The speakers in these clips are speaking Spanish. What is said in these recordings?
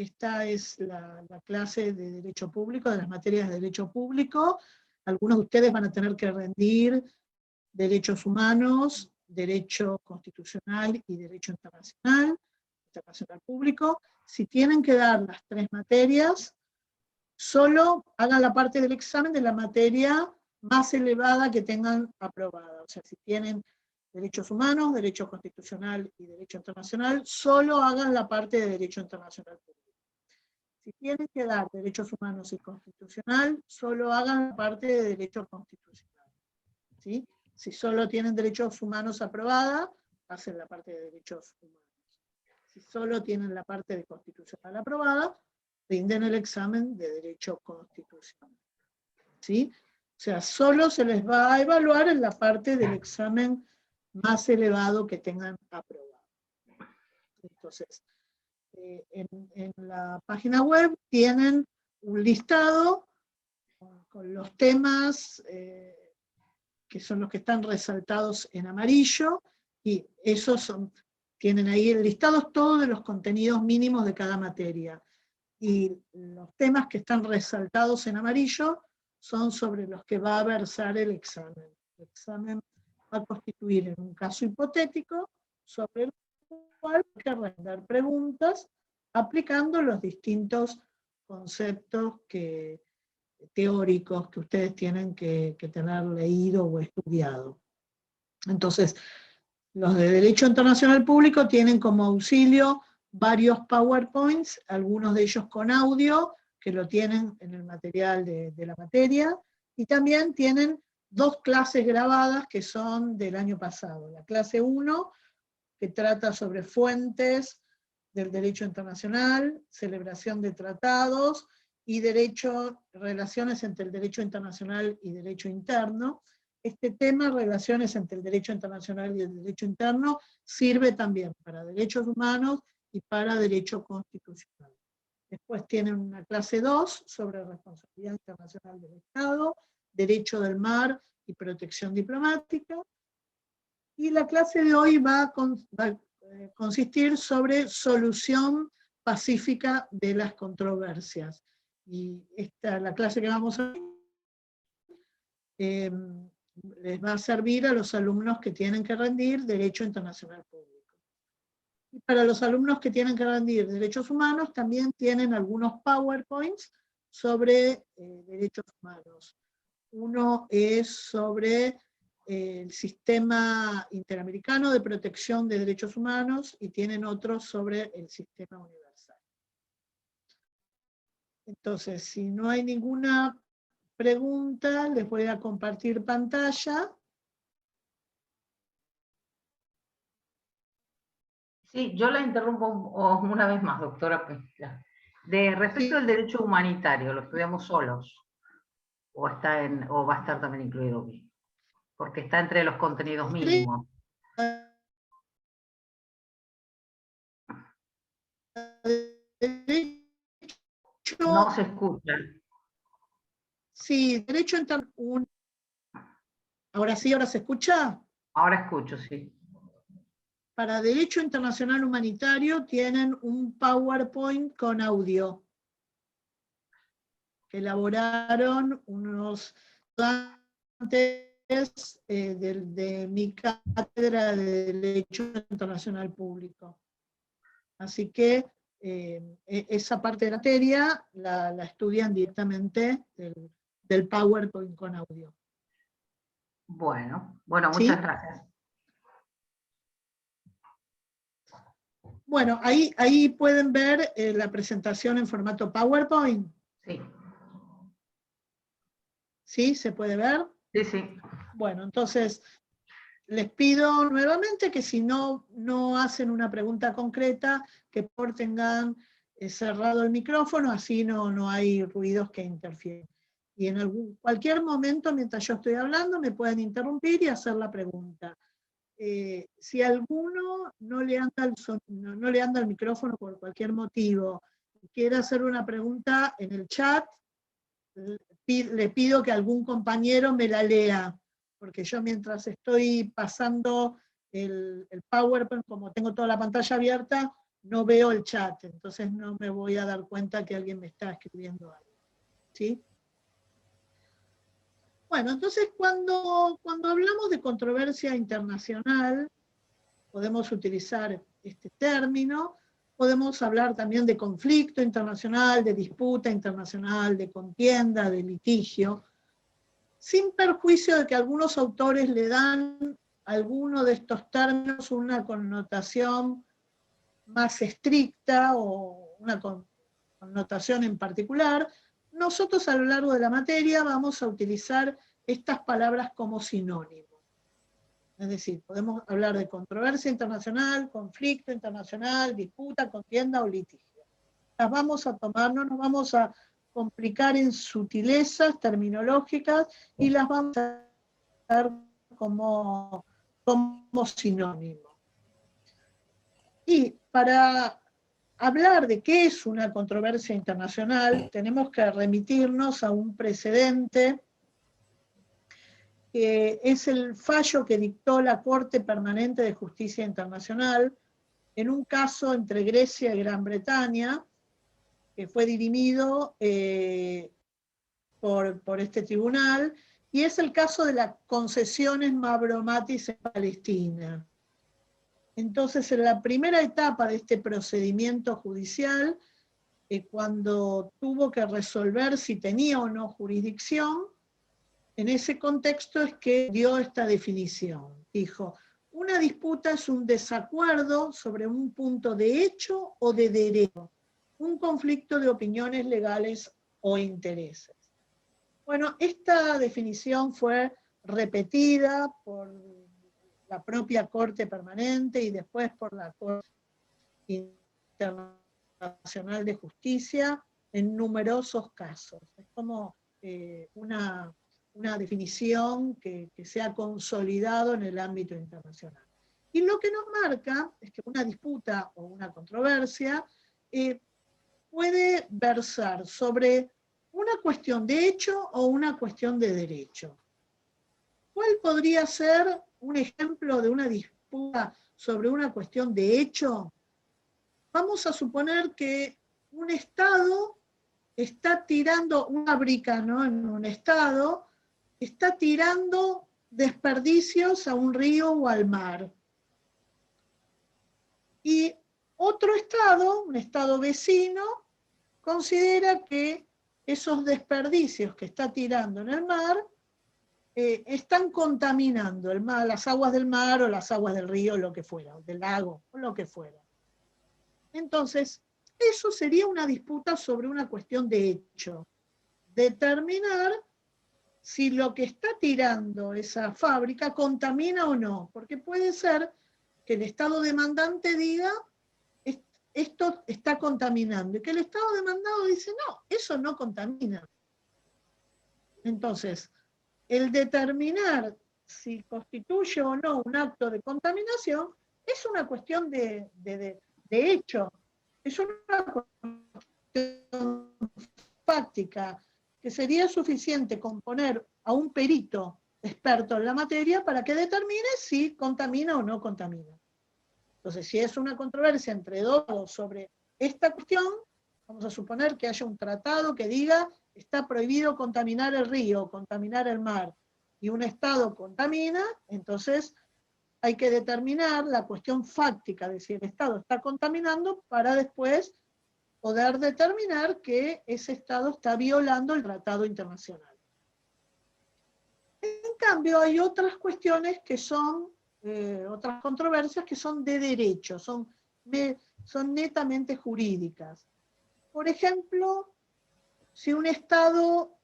esta es la clase de Derecho Público, de las materias de Derecho Público. Algunos de ustedes van a tener que rendir Derechos Humanos, Derecho Constitucional y Derecho Internacional Público. Si tienen que dar las 3 materias, solo hagan la parte del examen de la materia más elevada que tengan aprobada. O sea, si tienen Derechos Humanos, Derecho Constitucional y Derecho Internacional, solo hagan la parte de Derecho Internacional Público. Si tienen que dar Derechos Humanos y Constitucional, solo hagan la parte de Derecho Constitucional. ¿Sí? Si solo tienen Derechos Humanos aprobada, hacen la parte de Derechos Humanos. Si solo tienen la parte de Constitucional aprobada, rinden el examen de Derecho Constitucional. ¿Sí? O sea, solo se les va a evaluar en la parte del examen más elevado que tengan aprobado. Entonces, en la página web tienen un listado con los temas que son los que están resaltados en amarillo, y esos tienen ahí el listado todos de los contenidos mínimos de cada materia. Y los temas que están resaltados en amarillo son sobre los que va a versar el examen. El examen va a constituir en un caso hipotético sobre el cual hay que responder preguntas aplicando los distintos conceptos teóricos que ustedes tienen que tener leído o estudiado. Entonces, los de Derecho Internacional Público tienen como auxilio varios PowerPoints, algunos de ellos con audio, que lo tienen en el material de la materia, y también tienen 2 clases grabadas que son del año pasado. La clase 1, que trata sobre fuentes del derecho internacional, celebración de tratados, y relaciones entre el derecho internacional y derecho interno. Este tema, relaciones entre el derecho internacional y el derecho interno, sirve también para derechos humanos y para derecho constitucional. Después tienen una clase 2 sobre responsabilidad internacional del Estado, derecho del mar y protección diplomática. Y la clase de hoy va a consistir sobre solución pacífica de las controversias. Y la clase que vamos a ver les va a servir a los alumnos que tienen que rendir Derecho Internacional Público. Y para los alumnos que tienen que rendir Derechos Humanos, también tienen algunos PowerPoints sobre derechos humanos. Uno es sobre el Sistema Interamericano de Protección de Derechos Humanos, y tienen otros sobre el Sistema Universal. Entonces, si no hay ninguna pregunta, les voy a compartir pantalla. Sí, yo la interrumpo una vez más, doctora. Respecto al derecho humanitario, ¿lo estudiamos solos? ¿O va a estar también incluido aquí? Porque está entre los contenidos mínimos. No se escucha. Sí, derecho internacional. ¿Ahora sí, ahora se escucha? Ahora escucho, sí. Para Derecho Internacional Humanitario tienen un PowerPoint con audio que elaboraron unos estudiantes de mi cátedra de Derecho Internacional Público. Así que esa parte de la materia la estudian directamente del PowerPoint con audio. Bueno, muchas ¿Sí? gracias. Bueno, ahí pueden ver la presentación en formato PowerPoint. Sí. ¿Sí? ¿Se puede ver? Sí, sí. Bueno, entonces les pido nuevamente que si no hacen una pregunta concreta, que tengan cerrado el micrófono, así no hay ruidos que interfieren. Y en cualquier momento, mientras yo estoy hablando, me pueden interrumpir y hacer la pregunta. Si alguno no le anda el micrófono por cualquier motivo, y quiere hacer una pregunta en el chat, le pido que algún compañero me la lea, porque yo mientras estoy pasando el PowerPoint, como tengo toda la pantalla abierta, no veo el chat, entonces no me voy a dar cuenta que alguien me está escribiendo algo. ¿Sí? Bueno, entonces cuando hablamos de controversia internacional, podemos utilizar este término, podemos hablar también de conflicto internacional, de disputa internacional, de contienda, de litigio, sin perjuicio de que algunos autores le dan a alguno de estos términos una connotación más estricta o una connotación en particular. Nosotros a lo largo de la materia vamos a utilizar estas palabras como sinónimos. Es decir, podemos hablar de controversia internacional, conflicto internacional, disputa, contienda o litigio. Las vamos a tomar, no nos vamos a complicar en sutilezas terminológicas y las vamos a ver como sinónimo. Y para hablar de qué es una controversia internacional, tenemos que remitirnos a un precedente que es el fallo que dictó la Corte Permanente de Justicia Internacional en un caso entre Grecia y Gran Bretaña, que fue dirimido por este tribunal, y es el caso de las concesiones Mavromatis en Palestina. Entonces, en la primera etapa de este procedimiento judicial, cuando tuvo que resolver si tenía o no jurisdicción, en ese contexto es que dio esta definición. Dijo, una disputa es un desacuerdo sobre un punto de hecho o de derecho, un conflicto de opiniones legales o intereses. Bueno, esta definición fue repetida por la propia Corte Permanente y después por la Corte Internacional de Justicia en numerosos casos. Es como una definición que se ha consolidado en el ámbito internacional. Y lo que nos marca es que una disputa o una controversia puede versar sobre una cuestión de hecho o una cuestión de derecho. ¿Cuál podría ser un ejemplo de una disputa sobre una cuestión de hecho? Vamos a suponer que un Estado está tirando, una fábrica, ¿no? En un Estado, está tirando desperdicios a un río o al mar. Y otro Estado, un Estado vecino, considera que esos desperdicios que está tirando en el mar están contaminando el mar, las aguas del mar o las aguas del río, lo que fuera, del lago, o lo que fuera. Entonces, eso sería una disputa sobre una cuestión de hecho. Determinar si lo que está tirando esa fábrica contamina o no, porque puede ser que el Estado demandante diga esto está contaminando, y que el Estado demandado dice no, eso no contamina. Entonces, el determinar si constituye o no un acto de contaminación es una cuestión de hecho, es una cuestión fáctica, que sería suficiente con poner a un perito experto en la materia para que determine si contamina o no contamina. Entonces, si es una controversia entre dos sobre esta cuestión, vamos a suponer que haya un tratado que diga está prohibido contaminar el río, contaminar el mar, y un Estado contamina, entonces hay que determinar la cuestión fáctica de si el Estado está contaminando para después poder determinar que ese Estado está violando el tratado internacional. En cambio, hay otras cuestiones que son, otras controversias que son de derecho, son netamente jurídicas. Por ejemplo, si un Estado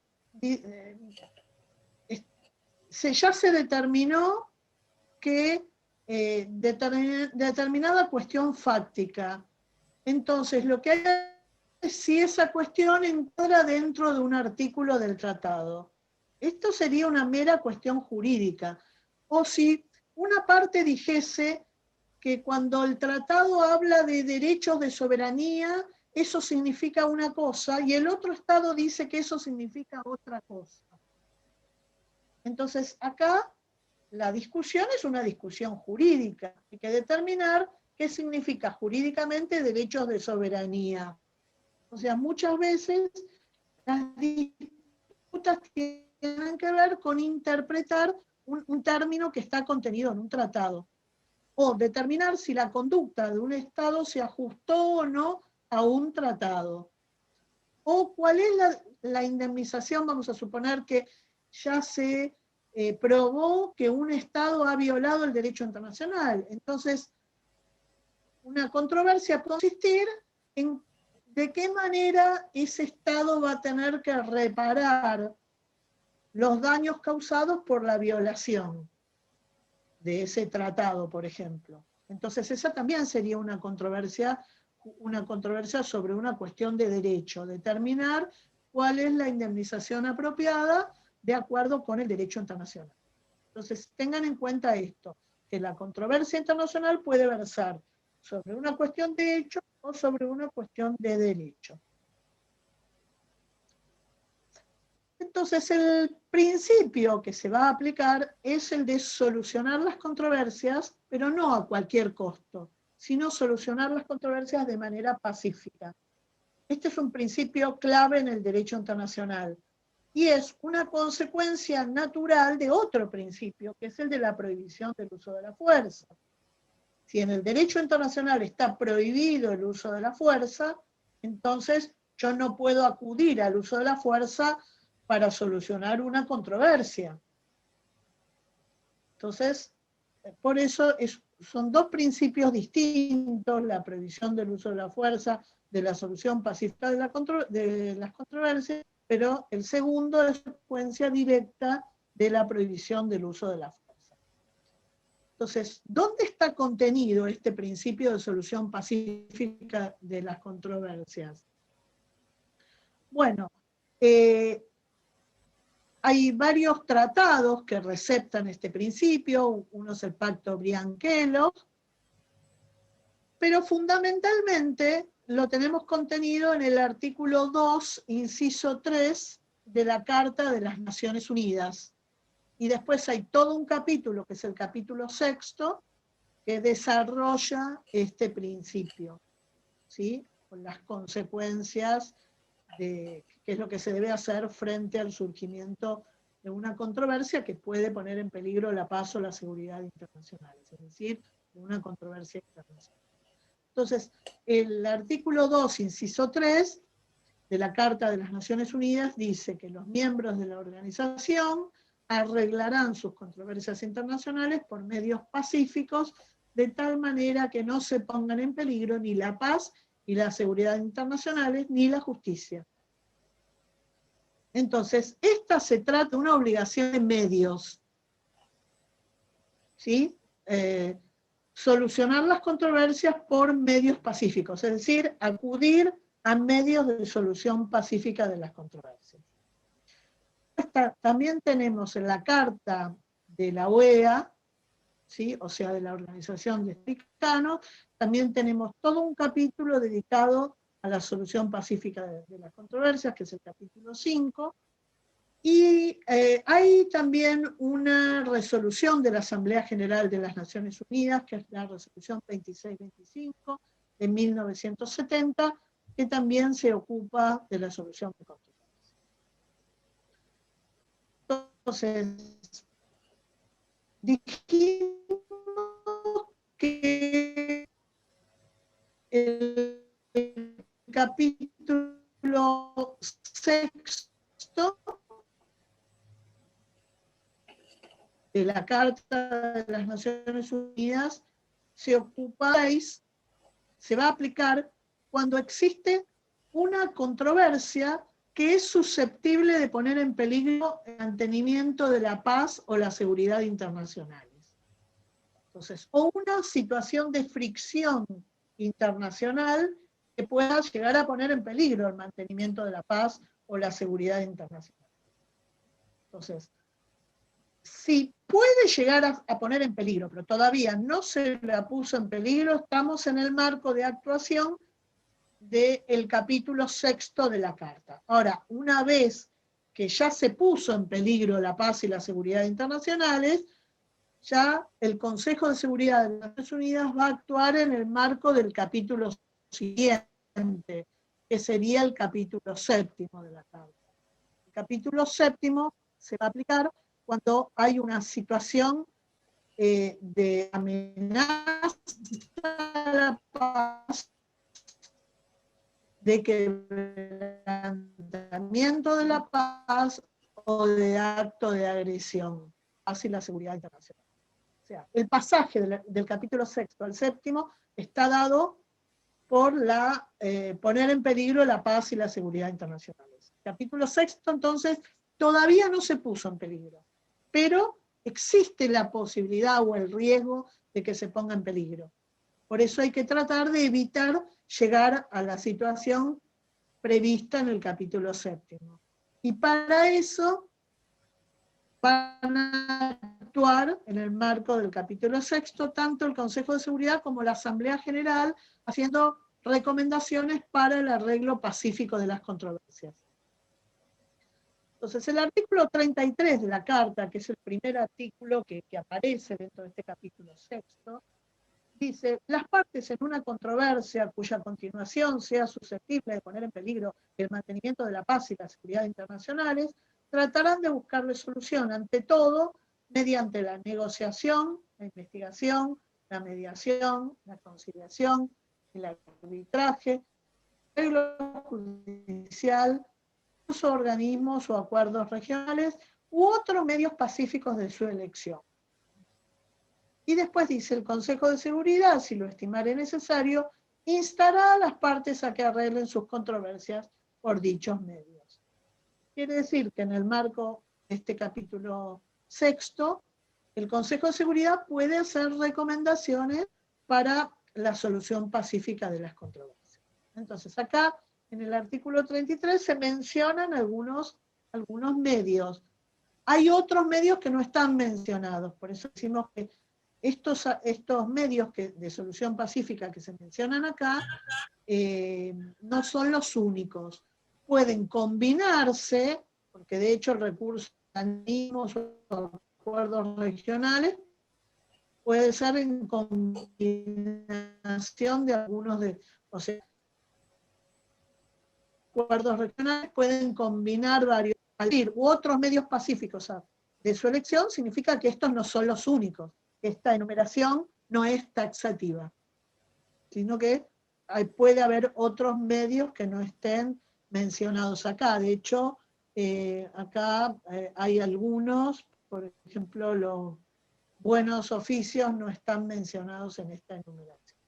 ya se determinó que determinada cuestión fáctica, entonces lo que hay es si esa cuestión entra dentro de un artículo del tratado. Esto sería una mera cuestión jurídica. O si una parte dijese que cuando el tratado habla de derechos de soberanía, eso significa una cosa, y el otro Estado dice que eso significa otra cosa. Entonces, acá la discusión es una discusión jurídica. Hay que determinar ¿Qué significa jurídicamente derechos de soberanía? O sea, muchas veces las disputas tienen que ver con interpretar un término que está contenido en un tratado, o determinar si la conducta de un Estado se ajustó o no a un tratado, o cuál es la indemnización. Vamos a suponer que ya se probó que un Estado ha violado el derecho internacional. Entonces, una controversia puede consistir en de qué manera ese Estado va a tener que reparar los daños causados por la violación de ese tratado, por ejemplo. Entonces, esa también sería una controversia sobre una cuestión de derecho, determinar cuál es la indemnización apropiada de acuerdo con el derecho internacional. Entonces, tengan en cuenta esto, que la controversia internacional puede versar sobre una cuestión de hecho o sobre una cuestión de derecho. Entonces, el principio que se va a aplicar es el de solucionar las controversias, pero no a cualquier costo, sino solucionar las controversias de manera pacífica. Este es un principio clave en el derecho internacional y es una consecuencia natural de otro principio, que es el de la prohibición del uso de la fuerza. Si en el derecho internacional está prohibido el uso de la fuerza, entonces yo no puedo acudir al uso de la fuerza para solucionar una controversia. Entonces, por eso son dos principios distintos, la prohibición del uso de la fuerza, de la solución pacífica de las controversias, pero el segundo es consecuencia directa de la prohibición del uso de la fuerza. Entonces, ¿dónde está contenido este principio de solución pacífica de las controversias? Bueno, hay varios tratados que receptan este principio, uno es el Pacto Brian-Kellogg, pero fundamentalmente lo tenemos contenido en el artículo 2, inciso 3 de la Carta de las Naciones Unidas. Y después hay todo un capítulo, que es el capítulo 6, que desarrolla este principio, ¿sí? Con las consecuencias de qué es lo que se debe hacer frente al surgimiento de una controversia que puede poner en peligro la paz o la seguridad internacionales, es decir, una controversia internacional. Entonces, el artículo 2, inciso 3, de la Carta de las Naciones Unidas dice que los miembros de la organización arreglarán sus controversias internacionales por medios pacíficos, de tal manera que no se pongan en peligro ni la paz y la seguridad internacionales, ni la justicia. Entonces, esta se trata de una obligación de medios, ¿sí? Solucionar las controversias por medios pacíficos, es decir, acudir a medios de solución pacífica de las controversias. También tenemos en la Carta de la OEA, ¿sí? O sea, de la Organización de Estados, también tenemos todo un capítulo dedicado a la solución pacífica de las controversias, que es el capítulo 5, y hay también una resolución de la Asamblea General de las Naciones Unidas, que es la resolución 2625 de 1970, que también se ocupa de la solución de controversias. Entonces, dijimos que el capítulo 6 de la Carta de las Naciones Unidas se va a aplicar cuando existe una controversia que es susceptible de poner en peligro el mantenimiento de la paz o la seguridad internacionales. Entonces, o una situación de fricción internacional que pueda llegar a poner en peligro el mantenimiento de la paz o la seguridad internacional. Entonces, si puede llegar a poner en peligro, pero todavía no se la puso en peligro, estamos en el marco de actuación del capítulo 6 de la Carta. Ahora, una vez que ya se puso en peligro la paz y la seguridad internacionales, ya el Consejo de Seguridad de las Naciones Unidas va a actuar en el marco del capítulo siguiente, que sería el capítulo 7º de la Carta. El capítulo 7º se va a aplicar cuando hay una situación de amenaza a la paz, de quebrantamiento de la paz o de acto de agresión hacia la seguridad internacional. O sea, el pasaje del capítulo 6º al 7º está dado por poner en peligro la paz y la seguridad internacionales. El capítulo 6º, entonces, todavía no se puso en peligro, pero existe la posibilidad o el riesgo de que se ponga en peligro. Por eso hay que tratar de evitar llegar a la situación prevista en el capítulo 7º. Y para eso van a actuar en el marco del capítulo 6º, tanto el Consejo de Seguridad como la Asamblea General, haciendo recomendaciones para el arreglo pacífico de las controversias. Entonces, el artículo 33 de la Carta, que es el primer artículo que aparece dentro de este capítulo 6º, dice: las partes en una controversia cuya continuación sea susceptible de poner en peligro el mantenimiento de la paz y la seguridad internacionales, tratarán de buscarle solución, ante todo, mediante la negociación, la investigación, la mediación, la conciliación, el arbitraje, el arreglo judicial, los organismos o acuerdos regionales u otros medios pacíficos de su elección. Y después dice: el Consejo de Seguridad, si lo estimare necesario, instará a las partes a que arreglen sus controversias por dichos medios. Quiere decir que en el marco de este capítulo 6º, el Consejo de Seguridad puede hacer recomendaciones para la solución pacífica de las controversias. Entonces, acá, en el artículo 33, se mencionan algunos medios. Hay otros medios que no están mencionados, por eso decimos que estos medios de solución pacífica que se mencionan acá no son los únicos. Pueden combinarse, porque de hecho el recurso de organismos o acuerdos regionales puede ser en combinación de algunos o sea, acuerdos regionales pueden combinar varios, u otros medios pacíficos de su elección, significa que estos no son los únicos. Esta enumeración no es taxativa, sino que puede haber otros medios que no estén mencionados acá. De hecho, acá hay algunos, por ejemplo, los buenos oficios no están mencionados en esta enumeración.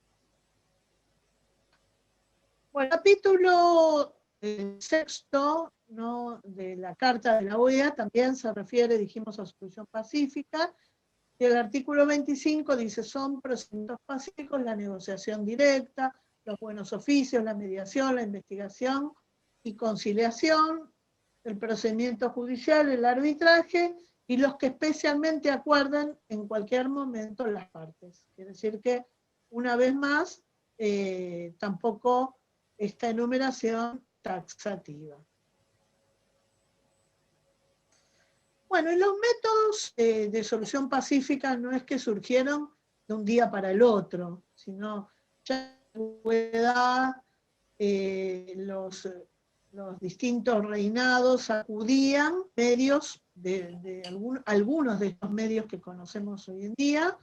Bueno, el capítulo 6º, ¿no?, de la Carta de la OEA también se refiere, dijimos, a solución pacífica. Y el artículo 25 dice: son procedimientos pacíficos la negociación directa, los buenos oficios, la mediación, la investigación y conciliación, el procedimiento judicial, el arbitraje y los que especialmente acuerdan en cualquier momento las partes. Quiere decir que, una vez más, tampoco esta enumeración taxativa. Bueno, y los métodos de solución pacífica no es que surgieron de un día para el otro, sino ya en la antigüedad los distintos reinados acudían medios algunos de estos medios que conocemos hoy en día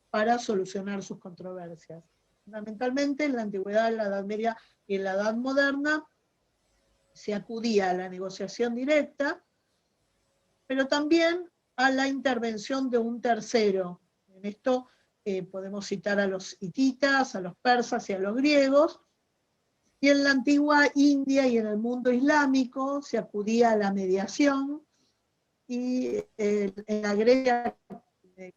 para solucionar sus controversias. Fundamentalmente en la antigüedad, en la Edad Media y en la Edad Moderna se acudía a la negociación directa, pero también a la intervención de un tercero. En esto podemos citar a los hititas, a los persas y a los griegos. Y en la antigua India y en el mundo islámico se acudía a la mediación, y en la Grecia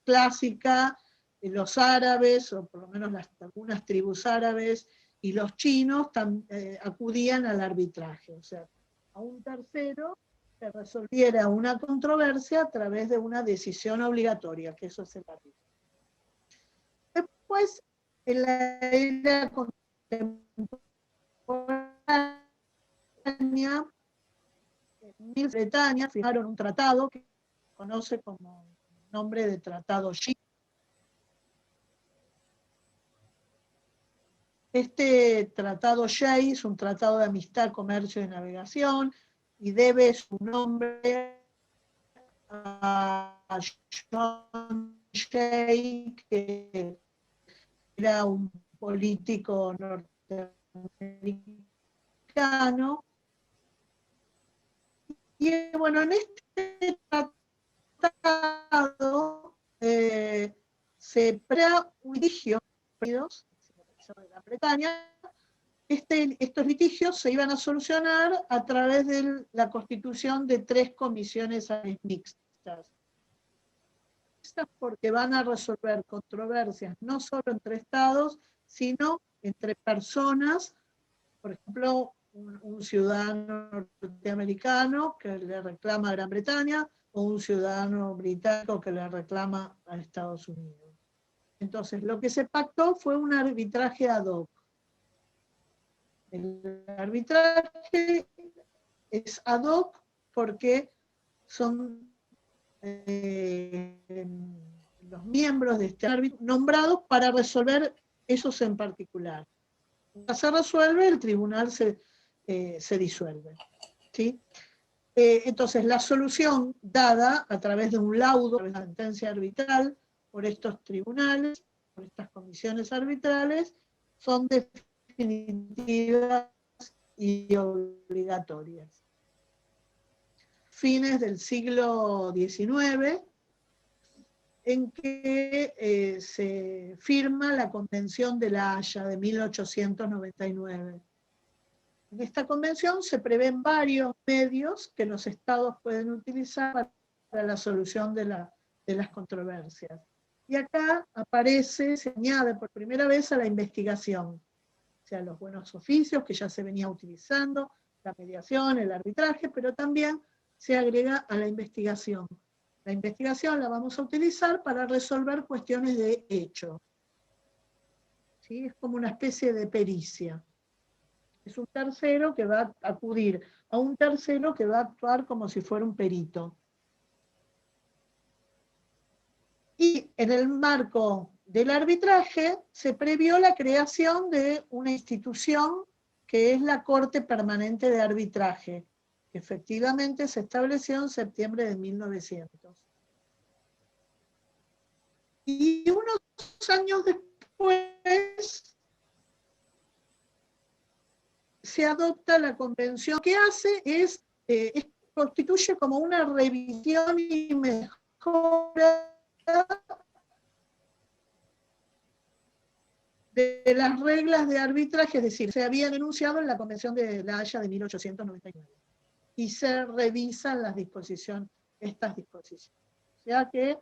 clásica, los árabes, o por lo menos algunas tribus árabes, y los chinos acudían al arbitraje, o sea, a un tercero que resolviera una controversia a través de una decisión obligatoria, que eso es el arbitrio. Después, en la era contemporánea, en Bretaña firmaron un tratado que se conoce como nombre de Tratado Sykes, Este tratado Jay es un tratado de amistad, comercio y navegación, y debe su nombre a John Jay, que era un político norteamericano. Y bueno, en este tratado se crea un litigio de Gran Bretaña. Estos litigios se iban a solucionar a través de la constitución de 3 comisiones mixtas, porque van a resolver controversias no solo entre estados, sino entre personas. Por ejemplo, un ciudadano norteamericano que le reclama a Gran Bretaña, o un ciudadano británico que le reclama a Estados Unidos. Entonces, lo que se pactó fue un arbitraje ad hoc. El arbitraje es ad hoc porque son los miembros de este árbitro nombrados para resolver esos en particular. Cuando se resuelve, el tribunal se disuelve, ¿sí? Entonces, la solución dada a través de un laudo, de una sentencia arbitral, por estos tribunales, por estas comisiones arbitrales, son definitivas y obligatorias. Fines del siglo XIX, en que se firma la Convención de La Haya de 1899. En esta convención se prevén varios medios que los estados pueden utilizar para la solución de las controversias. Y acá aparece, se añade por primera vez a la investigación, o sea, los buenos oficios que ya se venía utilizando, la mediación, el arbitraje, pero también se agrega a la investigación. La investigación la vamos a utilizar para resolver cuestiones de hecho. ¿Sí? Es como una especie de pericia. Es un tercero que va a acudir a un tercero que va a actuar como si fuera un perito. Y en el marco del arbitraje se previó la creación de una institución que es la Corte Permanente de Arbitraje, que efectivamente se estableció en septiembre de 1900. Y unos años después se adopta la convención. Lo que hace constituye como una revisión y mejora de las reglas de arbitraje, es decir, se habían enunciado en la Convención de La Haya de 1899. Y se revisan estas disposiciones. O sea que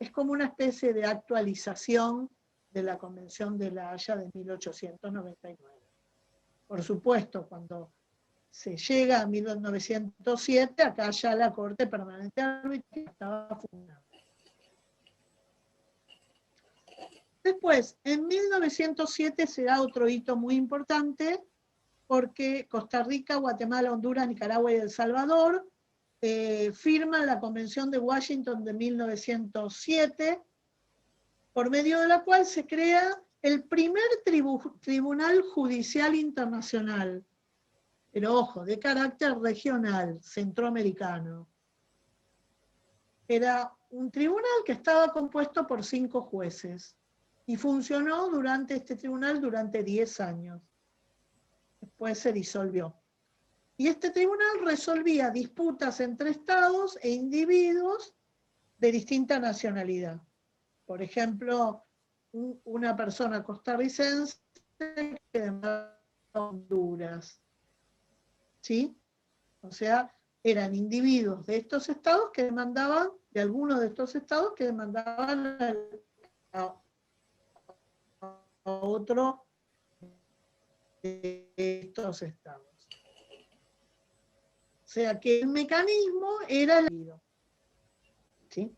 es como una especie de actualización de la Convención de La Haya de 1899. Por supuesto, cuando se llega a 1907, acá ya la Corte Permanente de Arbitraje estaba fundada. Después, en 1907 se da otro hito muy importante, porque Costa Rica, Guatemala, Honduras, Nicaragua y El Salvador firman la Convención de Washington de 1907, por medio de la cual se crea el primer Tribunal Judicial Internacional, pero ojo, de carácter regional, centroamericano. Era un tribunal que estaba compuesto por 5 jueces y funcionó este tribunal durante 10 años. Después se disolvió. Y este tribunal resolvía disputas entre estados e individuos de distinta nacionalidad. Por ejemplo, una persona costarricense que demandaba a Honduras. ¿Sí? O sea, eran individuos de estos estados que demandaban, de algunos de estos estados que demandaban a otro de estos estados. O sea que el mecanismo era el debido. ¿Sí?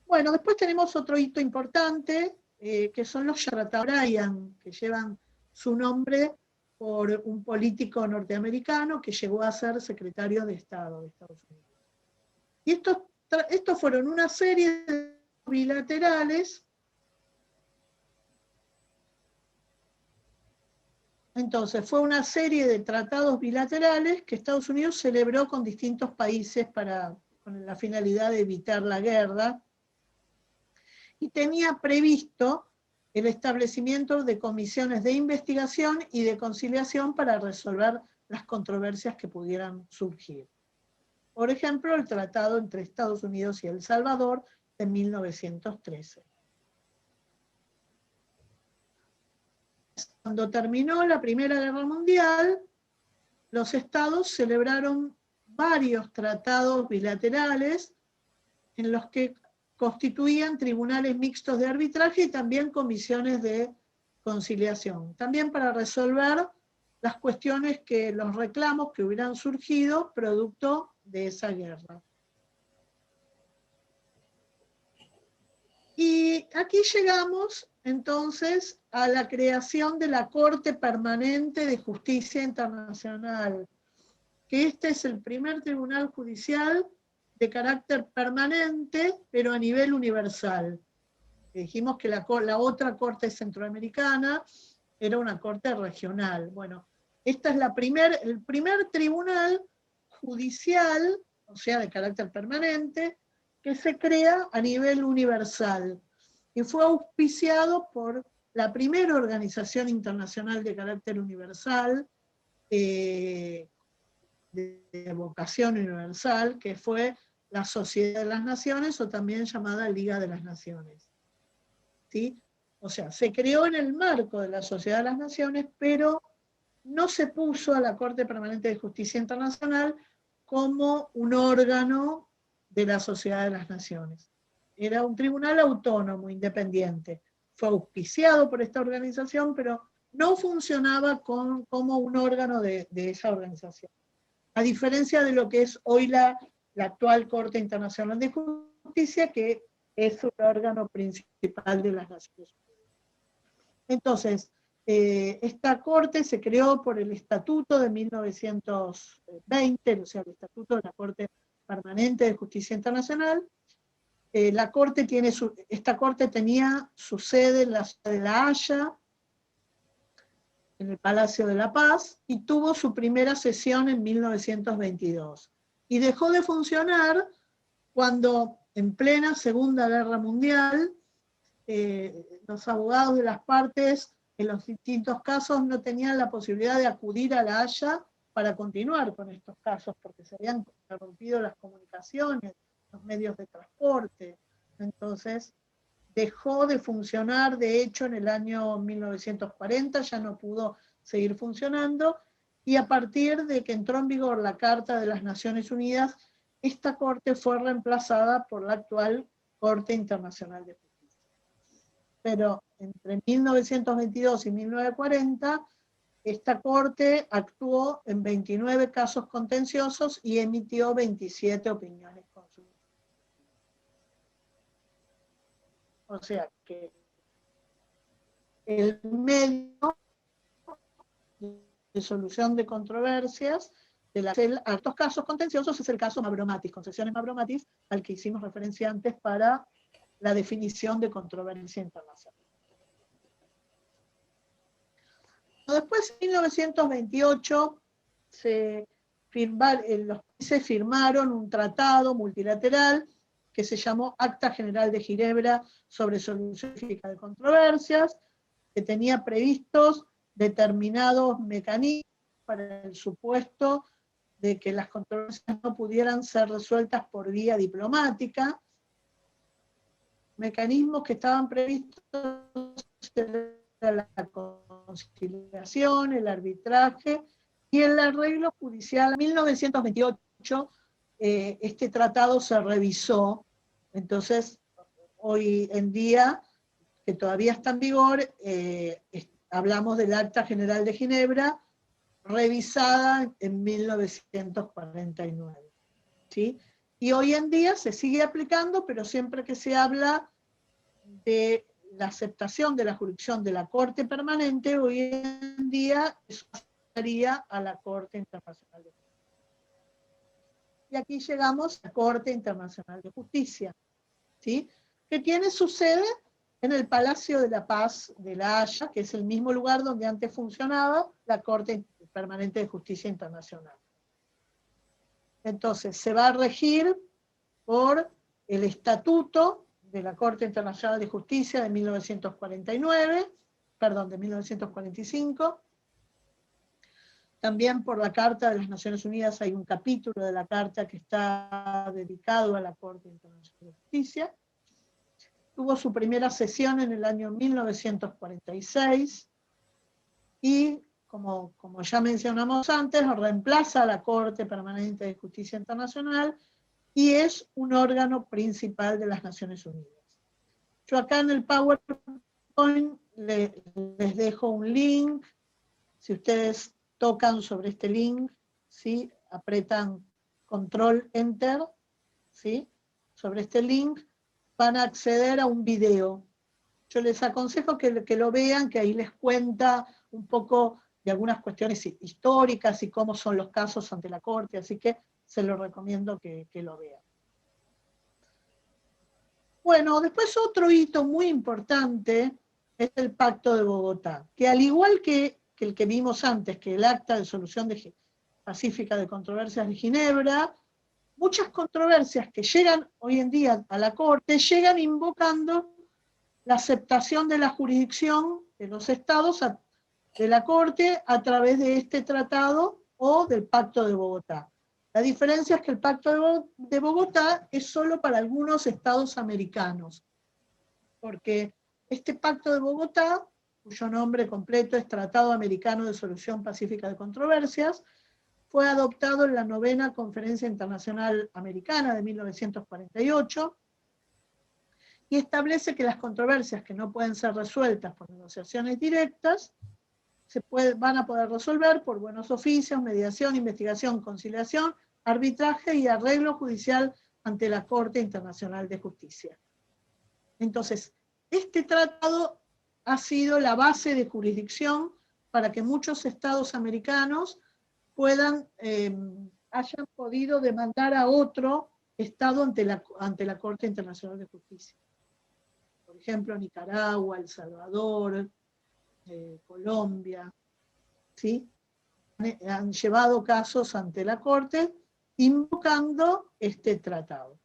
Bueno, después tenemos otro hito importante, que son los tratados Bryan, que llevan su nombre por un político norteamericano que llegó a ser secretario de Estado de Estados Unidos. Y estos fueron una serie de bilaterales Entonces, fue una serie de tratados bilaterales que Estados Unidos celebró con distintos países con la finalidad de evitar la guerra, y tenía previsto el establecimiento de comisiones de investigación y de conciliación para resolver las controversias que pudieran surgir. Por ejemplo, el tratado entre Estados Unidos y El Salvador de 1913. Cuando terminó la Primera Guerra Mundial, los estados celebraron varios tratados bilaterales en los que constituían tribunales mixtos de arbitraje y también comisiones de conciliación, también para resolver las cuestiones los reclamos que hubieran surgido producto de esa guerra. Y aquí llegamos entonces a la creación de la Corte Permanente de Justicia Internacional, que este es el primer tribunal judicial de carácter permanente, pero a nivel universal. Dijimos que la otra corte centroamericana era una corte regional. Bueno, esta es el primer tribunal judicial, o sea, de carácter permanente, que se crea a nivel universal, y fue auspiciado por la primera organización internacional de carácter universal, de vocación universal, que fue la Sociedad de las Naciones, o también llamada Liga de las Naciones. ¿Sí? O sea, se creó en el marco de la Sociedad de las Naciones, pero no se puso a la Corte Permanente de Justicia Internacional como un órgano de la Sociedad de las Naciones. Era un tribunal autónomo, independiente. Fue auspiciado por esta organización, pero no funcionaba como un órgano de esa organización. A diferencia de lo que es hoy la actual Corte Internacional de Justicia, que es un órgano principal de las Naciones Unidas. Entonces, esta Corte se creó por el Estatuto de 1920, o sea, el Estatuto de la Corte Permanente de Justicia Internacional. Esta Corte tenía su sede en la ciudad de La Haya, en el Palacio de la Paz, y tuvo su primera sesión en 1922. Y dejó de funcionar cuando, en plena Segunda Guerra Mundial, los abogados de las partes en los distintos casos no tenían la posibilidad de acudir a La Haya para continuar con estos casos, porque se habían interrumpido las comunicaciones, los medios de transporte. Entonces, dejó de funcionar, de hecho, en el año 1940, ya no pudo seguir funcionando, y a partir de que entró en vigor la Carta de las Naciones Unidas, esta Corte fue reemplazada por la actual Corte Internacional de Justicia. Pero entre 1922 y 1940, esta Corte actuó en 29 casos contenciosos y emitió 27 opiniones consultivas. O sea que el medio de solución de controversias de estos casos contenciosos es el caso Mavromatis, Concesiones Mavromatis, al que hicimos referencia antes para la definición de controversia internacional. Después, en 1928, los países firmaron un tratado multilateral que se llamó Acta General de Ginebra sobre Solución Pacífica de Controversias, que tenía previstos determinados mecanismos para el supuesto de que las controversias no pudieran ser resueltas por vía diplomática, mecanismos que estaban previstos la conciliación, el arbitraje y el arreglo judicial. En 1928 este tratado se revisó, entonces hoy en día, que todavía está en vigor, hablamos del Acta General de Ginebra, revisada en 1949. ¿Sí? Y hoy en día se sigue aplicando, pero siempre que se habla de la aceptación de la jurisdicción de la Corte Permanente, hoy en día eso pasaría a la Corte Internacional de Justicia. Y aquí llegamos a la Corte Internacional de Justicia, ¿sí? Que tiene su sede en el Palacio de la Paz de La Haya, que es el mismo lugar donde antes funcionaba la Corte Permanente de Justicia Internacional. Entonces, se va a regir por el Estatuto de la Corte Internacional de Justicia de 1945, también por la Carta de las Naciones Unidas. Hay un capítulo de la Carta que está dedicado a la Corte Internacional de Justicia. Tuvo su primera sesión en el año 1946 y, como ya mencionamos antes, reemplaza a la Corte Permanente de Justicia Internacional y es un órgano principal de las Naciones Unidas. Yo acá en el PowerPoint les dejo un link. Si ustedes tocan sobre este link, ¿sí?, apretan Control Enter, ¿sí?, sobre este link, van a acceder a un video. Yo les aconsejo que lo vean, que ahí les cuenta un poco de algunas cuestiones históricas y cómo son los casos ante la Corte, así que se lo recomiendo que lo vean. Bueno, después otro hito muy importante es el Pacto de Bogotá, que al igual que el que vimos antes, que el Acta de Solución Pacífica de Controversias de Ginebra, muchas controversias que llegan hoy en día a la Corte, llegan invocando la aceptación de la jurisdicción de los estados de la Corte a través de este tratado o del Pacto de Bogotá. La diferencia es que el Pacto de Bogotá es solo para algunos estados americanos, porque este Pacto de Bogotá, cuyo nombre completo es Tratado Americano de Solución Pacífica de Controversias, fue adoptado en la 9ª Conferencia Internacional Americana de 1948 y establece que las controversias que no pueden ser resueltas por negociaciones directas van a poder resolver por buenos oficios, mediación, investigación, conciliación, arbitraje y arreglo judicial ante la Corte Internacional de Justicia. Entonces, este tratado ha sido la base de jurisdicción para que muchos estados americanos hayan podido demandar a otro estado ante la Corte Internacional de Justicia. Por ejemplo, Nicaragua, El Salvador, Colombia, ¿sí?, han llevado casos ante la Corte invocando este tratado.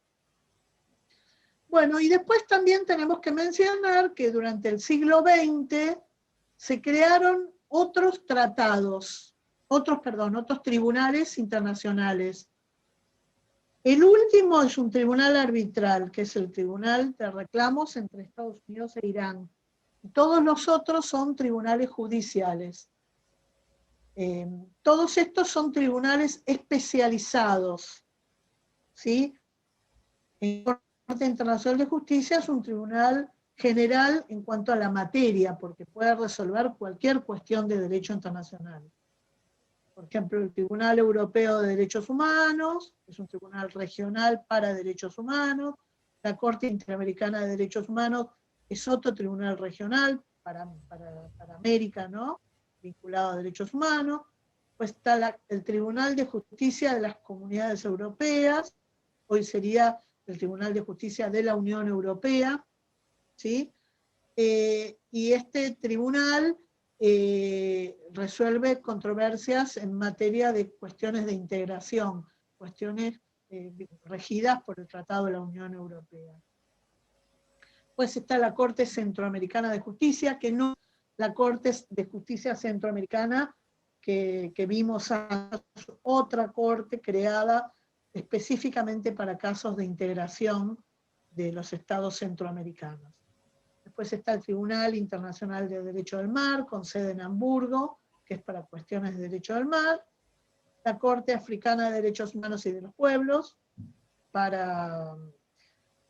Bueno, y después también tenemos que mencionar que durante el siglo XX se crearon otros tratados, otros tribunales internacionales. El último es un tribunal arbitral, que es el Tribunal de Reclamos entre Estados Unidos e Irán. Todos los otros son tribunales judiciales. Todos estos son tribunales especializados, ¿sí? El Corte Internacional de Justicia es un tribunal general en cuanto a la materia, porque puede resolver cualquier cuestión de derecho internacional. Por ejemplo, el Tribunal Europeo de Derechos Humanos es un tribunal regional para derechos humanos. La Corte Interamericana de Derechos Humanos es otro tribunal regional para América, ¿no?, vinculado a derechos humanos. Pues está el Tribunal de Justicia de las Comunidades Europeas, hoy sería el Tribunal de Justicia de la Unión Europea, ¿sí? Y este tribunal resuelve controversias en materia de cuestiones de integración, cuestiones regidas por el Tratado de la Unión Europea. Pues está la Corte Centroamericana de Justicia, que no la Corte de Justicia Centroamericana que vimos antes, otra corte creada específicamente para casos de integración de los estados centroamericanos. Después está el Tribunal Internacional de Derecho del Mar, con sede en Hamburgo, que es para cuestiones de derecho del mar. La Corte Africana de Derechos Humanos y de los Pueblos, para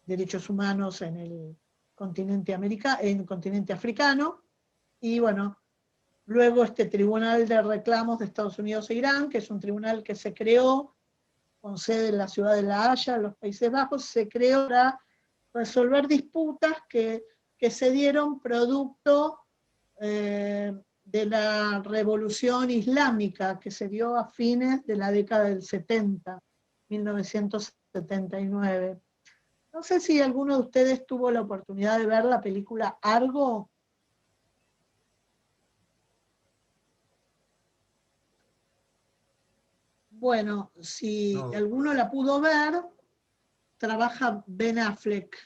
derechos humanos en el continente africano. Y bueno, luego este Tribunal de Reclamos de Estados Unidos e Irán, que es un tribunal que se creó con sede en la ciudad de La Haya, en los Países Bajos, se creó para resolver disputas que se dieron producto de la revolución islámica que se dio a fines de la década del 70, 1979. No sé si alguno de ustedes tuvo la oportunidad de ver la película Argo. Bueno, si No, alguno la pudo ver, trabaja Ben Affleck.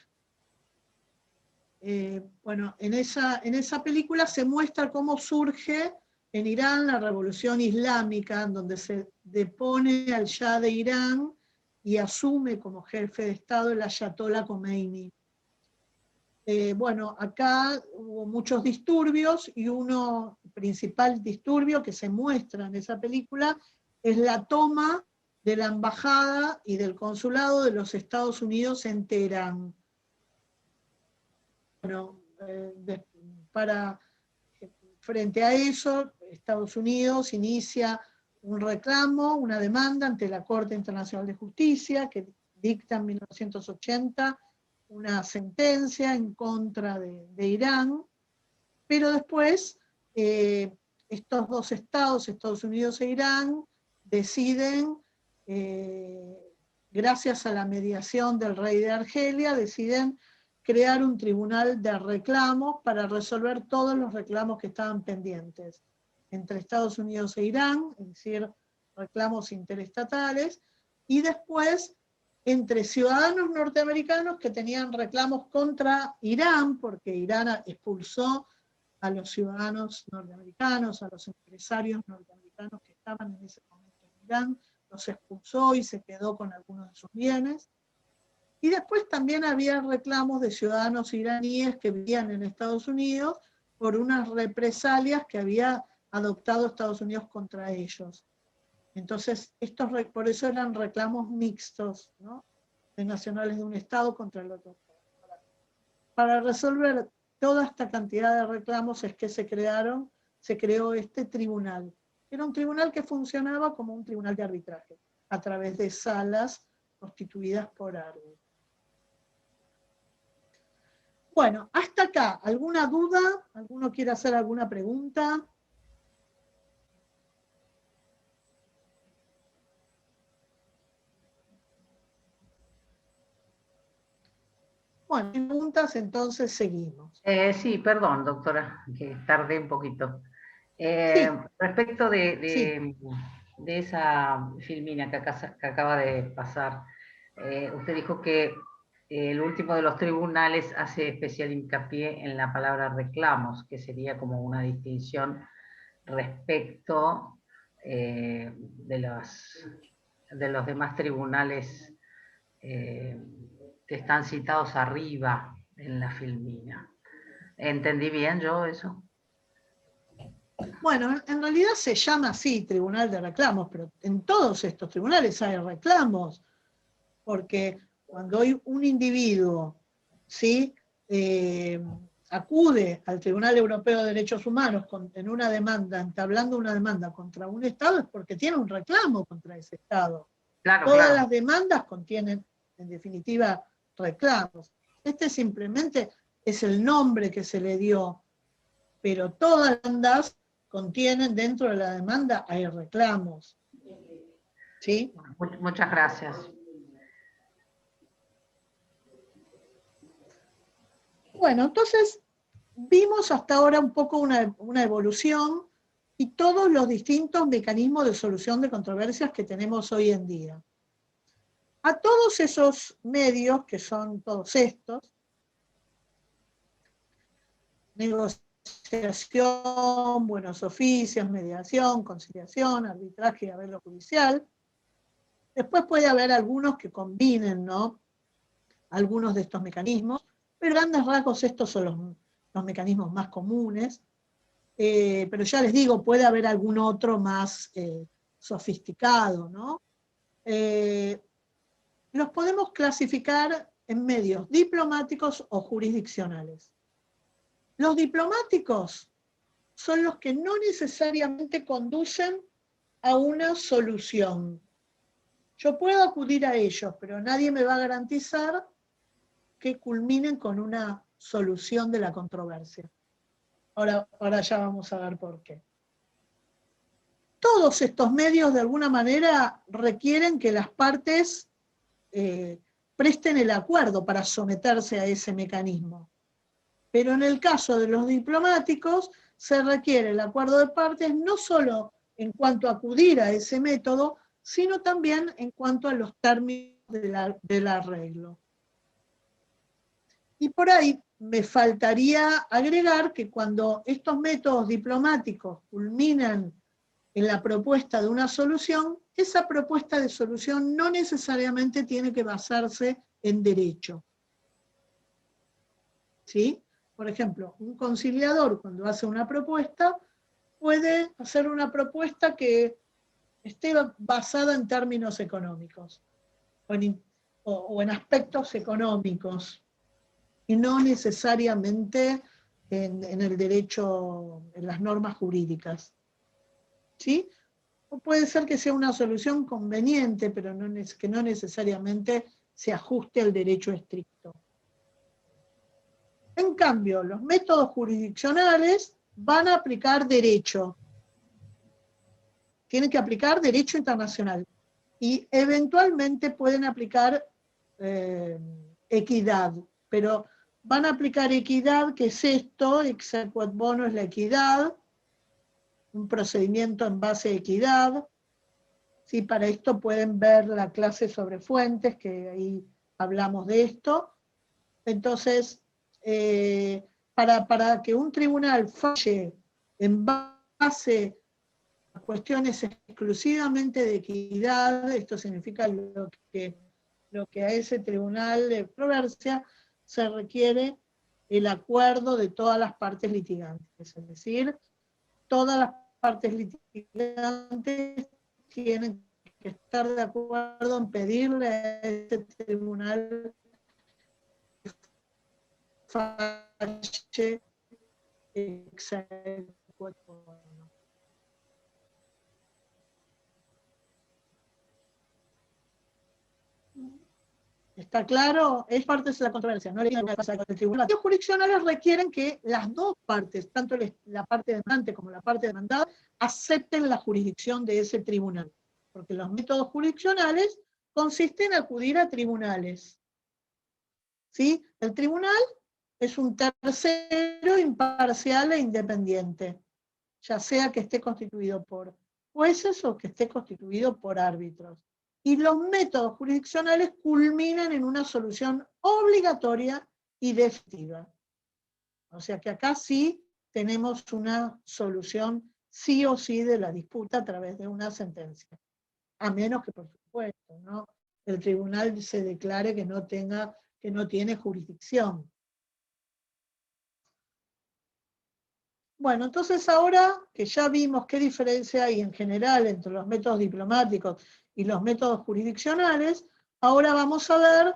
Bueno, en esa película se muestra cómo surge en Irán la revolución islámica, en donde se depone al Shah de Irán y asume como jefe de Estado el Ayatollah Khomeini. Bueno, acá hubo muchos disturbios y uno principal disturbio que se muestra en esa película es la toma de la embajada y del consulado de los Estados Unidos en Teherán. Bueno, frente a eso, Estados Unidos inicia un reclamo, una demanda ante la Corte Internacional de Justicia que dicta en 1980 una sentencia en contra de Irán, pero después estos dos estados, Estados Unidos e Irán, deciden, gracias a la mediación del rey de Argelia, deciden crear un tribunal de reclamos para resolver todos los reclamos que estaban pendientes entre Estados Unidos e Irán, es decir, reclamos interestatales, y después entre ciudadanos norteamericanos que tenían reclamos contra Irán, porque Irán expulsó a los ciudadanos norteamericanos, a los empresarios norteamericanos que estaban en ese momento en Irán, los expulsó y se quedó con algunos de sus bienes. Y después también había reclamos de ciudadanos iraníes que vivían en Estados Unidos por unas represalias que había adoptado Estados Unidos contra ellos. Entonces, por eso eran reclamos mixtos, ¿no? De nacionales de un Estado contra el otro. Para resolver toda esta cantidad de reclamos es que se creó este tribunal. Era un tribunal que funcionaba como un tribunal de arbitraje, a través de salas constituidas por árbitros. Bueno, hasta acá, ¿alguna duda? ¿Alguno quiere hacer alguna pregunta? Bueno, preguntas, entonces seguimos. Sí, perdón, doctora, que tardé un poquito. Sí, Respecto sí. de esa filmina que acaba de pasar, usted dijo que el último de los tribunales hace especial hincapié en la palabra reclamos, que sería como una distinción respecto de los demás tribunales que están citados arriba en la filmina. ¿Entendí bien yo eso? Bueno, en realidad se llama así Tribunal de Reclamos, pero en todos estos tribunales hay reclamos, porque cuando hay un individuo, ¿sí? Acude al Tribunal Europeo de Derechos Humanos en una demanda, entablando una demanda contra un Estado, es porque tiene un reclamo contra ese Estado. Claro, Todas claro. las demandas contienen, en definitiva, reclamos. Este simplemente es el nombre que se le dio, pero todas las demandas contienen, dentro de la demanda hay reclamos. ¿Sí? Muchas gracias. Bueno, entonces vimos hasta ahora un poco una evolución y todos los distintos mecanismos de solución de controversias que tenemos hoy en día. A todos esos medios, que son todos estos, negociación, buenos oficios, mediación, conciliación, arbitraje y arreglo judicial. Después puede haber algunos que combinen, ¿no?, algunos de estos mecanismos, pero grandes rasgos estos son los mecanismos más comunes. Pero ya les digo, puede haber algún otro más sofisticado, ¿no? Los podemos clasificar en medios diplomáticos o jurisdiccionales. Los diplomáticos son los que no necesariamente conducen a una solución. Yo puedo acudir a ellos, pero nadie me va a garantizar que culminen con una solución de la controversia. Ahora ya vamos a ver por qué. Todos estos medios, de alguna manera, requieren que las partes presten el acuerdo para someterse a ese mecanismo. Pero en el caso de los diplomáticos, se requiere el acuerdo de partes no solo en cuanto a acudir a ese método, sino también en cuanto a los términos del arreglo. Y por ahí me faltaría agregar que cuando estos métodos diplomáticos culminan en la propuesta de una solución, esa propuesta de solución no necesariamente tiene que basarse en derecho. ¿Sí? Por ejemplo, un conciliador cuando hace una propuesta, puede hacer una propuesta que esté basada en términos económicos, o en aspectos económicos, y no necesariamente en el derecho, en las normas jurídicas. ¿Sí? O puede ser que sea una solución conveniente, pero que no necesariamente se ajuste al derecho estricto. En cambio, los métodos jurisdiccionales van a aplicar derecho. Tienen que aplicar derecho internacional. Y eventualmente pueden aplicar equidad, pero van a aplicar equidad, que es esto, ex aequo bono es la equidad, un procedimiento en base a equidad. Sí, para esto pueden ver la clase sobre fuentes, que ahí hablamos de esto. Entonces, para que un tribunal falle en base a cuestiones exclusivamente de equidad, esto significa lo que a ese tribunal de controversia se requiere el acuerdo de todas las partes litigantes, es decir, todas las partes litigantes tienen que estar de acuerdo en pedirle a este tribunal que falle ex aequo bono. ¿Está claro? Es parte de la controversia, no le digan una cosa al tribunal. Los jurisdiccionales requieren que las dos partes, tanto la parte demandante como la parte demandada, acepten la jurisdicción de ese tribunal. Porque los métodos jurisdiccionales consisten en acudir a tribunales. ¿Sí? El tribunal es un tercero imparcial e independiente, ya sea que esté constituido por jueces o que esté constituido por árbitros. Y los métodos jurisdiccionales culminan en una solución obligatoria y definitiva. O sea que acá sí tenemos una solución sí o sí de la disputa a través de una sentencia. A menos que, por supuesto, ¿no?, el tribunal se declare que no tiene jurisdicción. Bueno, entonces ahora que ya vimos qué diferencia hay en general entre los métodos diplomáticos y los métodos jurisdiccionales, ahora vamos a ver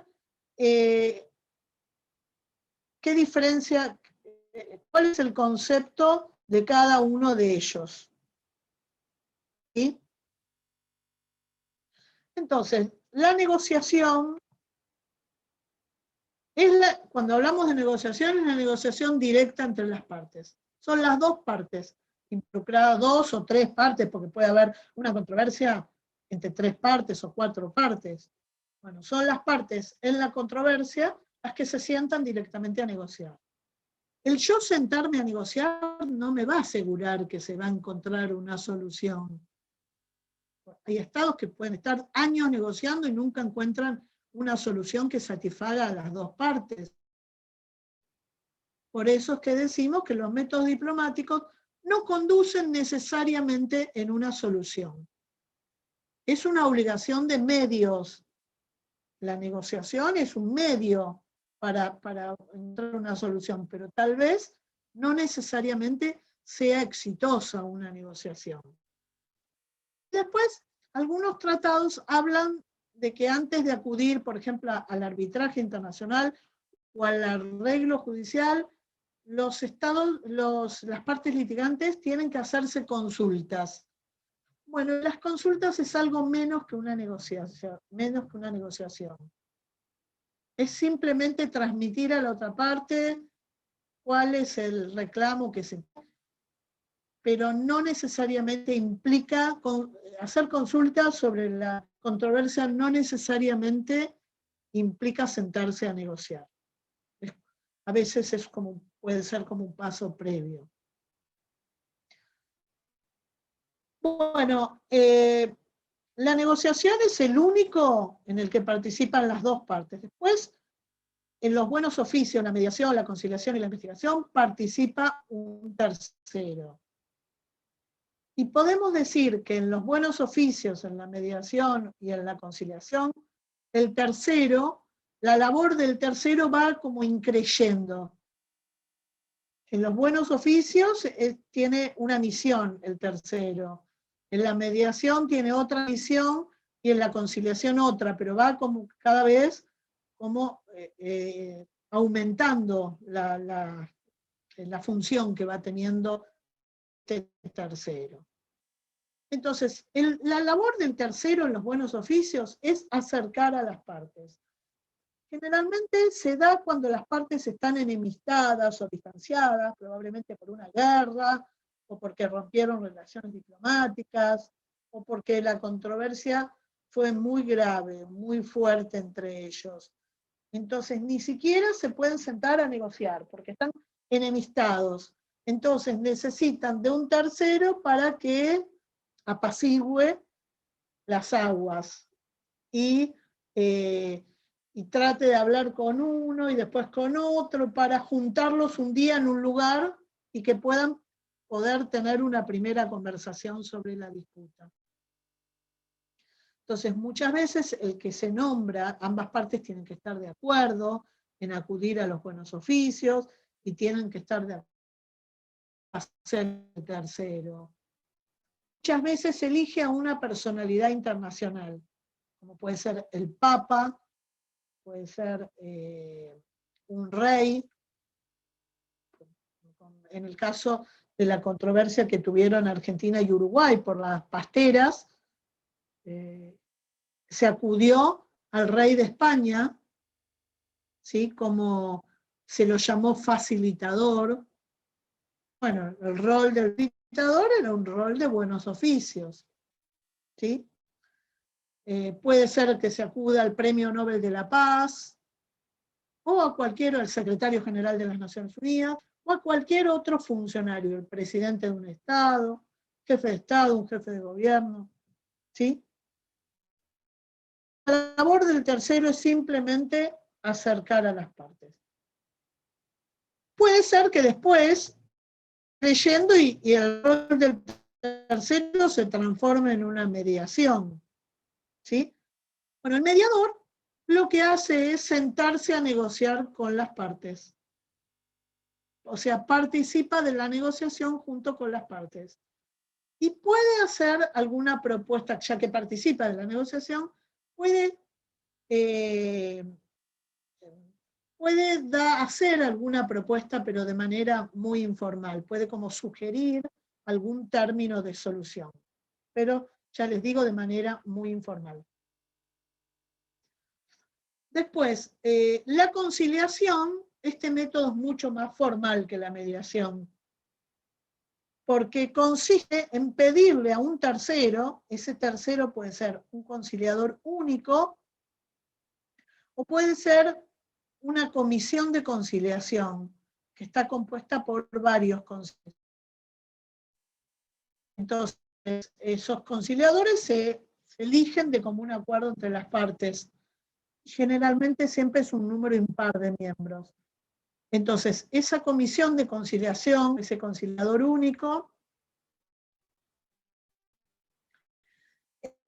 qué diferencia, cuál es el concepto de cada uno de ellos. ¿Sí? Entonces, la negociación, cuando hablamos de negociación, es la negociación directa entre las partes. Son las dos partes involucradas, dos o tres partes, porque puede haber una controversia entre tres partes o cuatro partes. Bueno, son las partes en la controversia las que se sientan directamente a negociar. El yo sentarme a negociar no me va a asegurar que se va a encontrar una solución. Hay estados que pueden estar años negociando y nunca encuentran una solución que satisfaga a las dos partes. Por eso es que decimos que los métodos diplomáticos no conducen necesariamente en una solución. Es una obligación de medios. La negociación es un medio para encontrar una solución, pero tal vez no necesariamente sea exitosa una negociación. Después, algunos tratados hablan de que antes de acudir, por ejemplo, al arbitraje internacional o al arreglo judicial, las partes litigantes tienen que hacerse consultas. Bueno, las consultas es algo menos que una negociación. Es simplemente transmitir a la otra parte cuál es el reclamo que se... Pero no necesariamente implica hacer consultas sobre la controversia, no necesariamente implica sentarse a negociar. A veces puede ser como un paso previo. Bueno, la negociación es el único en el que participan las dos partes. Después, en los buenos oficios, la mediación, la conciliación y la investigación, participa un tercero. Y podemos decir que en los buenos oficios, en la mediación y en la conciliación, el tercero, la labor del tercero va como increyendo. En los buenos oficios tiene una misión el tercero. En la mediación tiene otra misión y en la conciliación otra, pero va como cada vez como aumentando la función que va teniendo este tercero. Entonces, la labor del tercero en los buenos oficios es acercar a las partes. Generalmente se da cuando las partes están enemistadas o distanciadas, probablemente por una guerra, o porque rompieron relaciones diplomáticas, o porque la controversia fue muy grave, muy fuerte entre ellos. Entonces, ni siquiera se pueden sentar a negociar, porque están enemistados. Entonces, necesitan de un tercero para que apacigüe las aguas y trate de hablar con uno y después con otro para juntarlos un día en un lugar y que puedan poder tener una primera conversación sobre la disputa. Entonces, muchas veces el que se nombra, ambas partes tienen que estar de acuerdo en acudir a los buenos oficios y tienen que estar de acuerdo en ser el tercero. Muchas veces se elige a una personalidad internacional, como puede ser el Papa, puede ser un rey. En el caso de la controversia que tuvieron Argentina y Uruguay por las pasteras, se acudió al rey de España, ¿sí? Como se lo llamó facilitador. Bueno, el rol del facilitador era un rol de buenos oficios, ¿sí? Puede ser que se acuda al Premio Nobel de la Paz, o a cualquiera, el secretario general de las Naciones Unidas, o a cualquier otro funcionario, el presidente de un Estado, jefe de Estado, un jefe de gobierno, ¿sí? La labor del tercero es simplemente acercar a las partes. Puede ser que después, leyendo y el rol del tercero se transforme en una mediación, ¿sí? Bueno, el mediador lo que hace es sentarse a negociar con las partes. O sea, participa de la negociación junto con las partes. Y puede hacer alguna propuesta, ya que participa de la negociación, puede hacer alguna propuesta, pero de manera muy informal. Puede como sugerir algún término de solución. Pero, ya les digo, de manera muy informal. Después, la conciliación, este método es mucho más formal que la mediación, porque consiste en pedirle a un tercero, ese tercero puede ser un conciliador único, o puede ser una comisión de conciliación, que está compuesta por varios conciliadores. Entonces, esos conciliadores se eligen de común acuerdo entre las partes. Generalmente siempre es un número impar de miembros. Entonces, esa comisión de conciliación, ese conciliador único,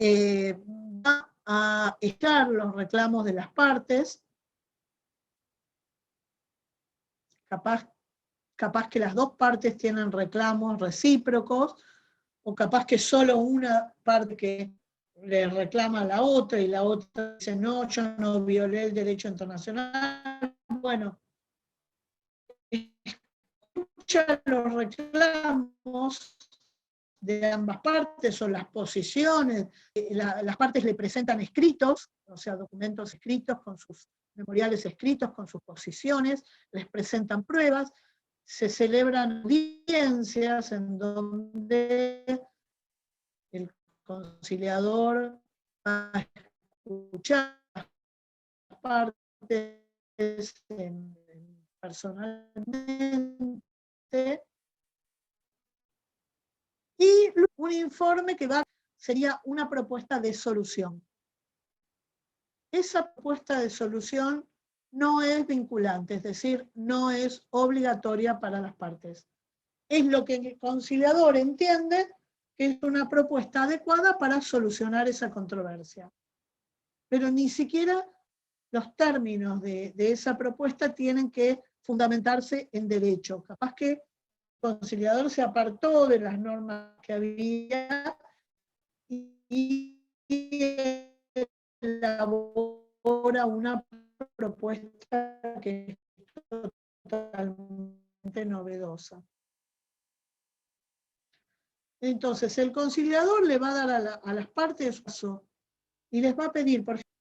va a estar los reclamos de las partes, capaz que las dos partes tienen reclamos recíprocos, o capaz que solo una parte que le reclama a la otra y la otra dice, no, yo no violé el derecho internacional. Bueno, escucha los reclamos de ambas partes o las posiciones, las partes le presentan escritos, o sea, documentos escritos con sus memoriales escritos, con sus posiciones, les presentan pruebas, se celebran audiencias en donde el conciliador va a escuchar las partes personalmente, y un informe que sería una propuesta de solución. Esa propuesta de solución no es vinculante, es decir, no es obligatoria para las partes. Es lo que el conciliador entiende que es una propuesta adecuada para solucionar esa controversia. Pero ni siquiera los términos de esa propuesta tienen que fundamentarse en derecho. Capaz que el conciliador se apartó de las normas que había y elabora una propuesta que es totalmente novedosa. Entonces, el conciliador le va a dar a las partes su caso y les va a pedir, por ejemplo,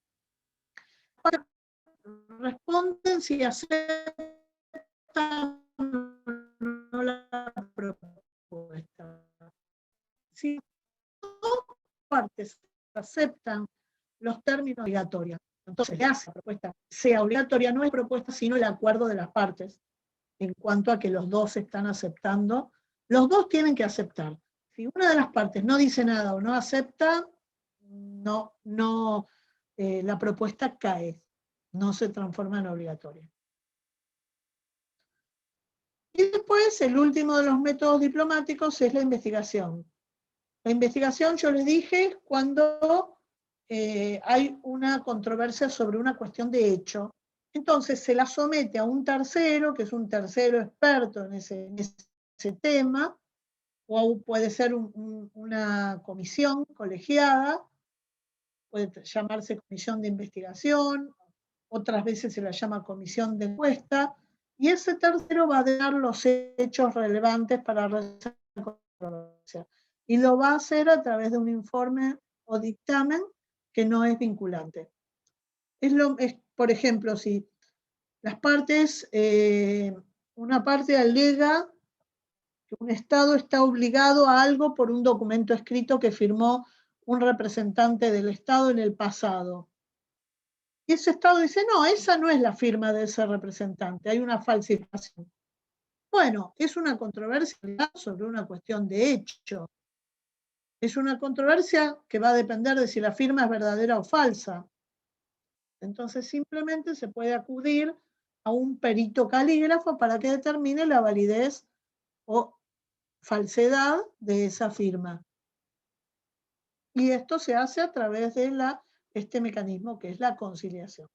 responden si aceptan o no la propuesta. Si dos partes aceptan los términos obligatorios, entonces le hace la propuesta sea obligatoria, no es propuesta sino el acuerdo de las partes, en cuanto a que los dos están aceptando, los dos tienen que aceptar. Si una de las partes no dice nada o no acepta, la propuesta cae, no se transforma en obligatoria. Y después, el último de los métodos diplomáticos es la investigación. La investigación, yo les dije, cuando hay una controversia sobre una cuestión de hecho. Entonces se la somete a un tercero, que es un tercero experto en ese tema, o puede ser una comisión colegiada, puede llamarse comisión de investigación, otras veces se la llama comisión de encuesta, y ese tercero va a dar los hechos relevantes para resolver la controversia. Y lo va a hacer a través de un informe o dictamen que no es vinculante. Por ejemplo, si las partes, una parte alega que un Estado está obligado a algo por un documento escrito que firmó un representante del Estado en el pasado. Y ese Estado dice, no, esa no es la firma de ese representante, hay una falsificación. Bueno, es una controversia sobre una cuestión de hecho. Es una controversia que va a depender de si la firma es verdadera o falsa. Entonces simplemente se puede acudir a un perito calígrafo para que determine la validez o falsedad de esa firma. Y esto se hace a través de este mecanismo que es la conciliación.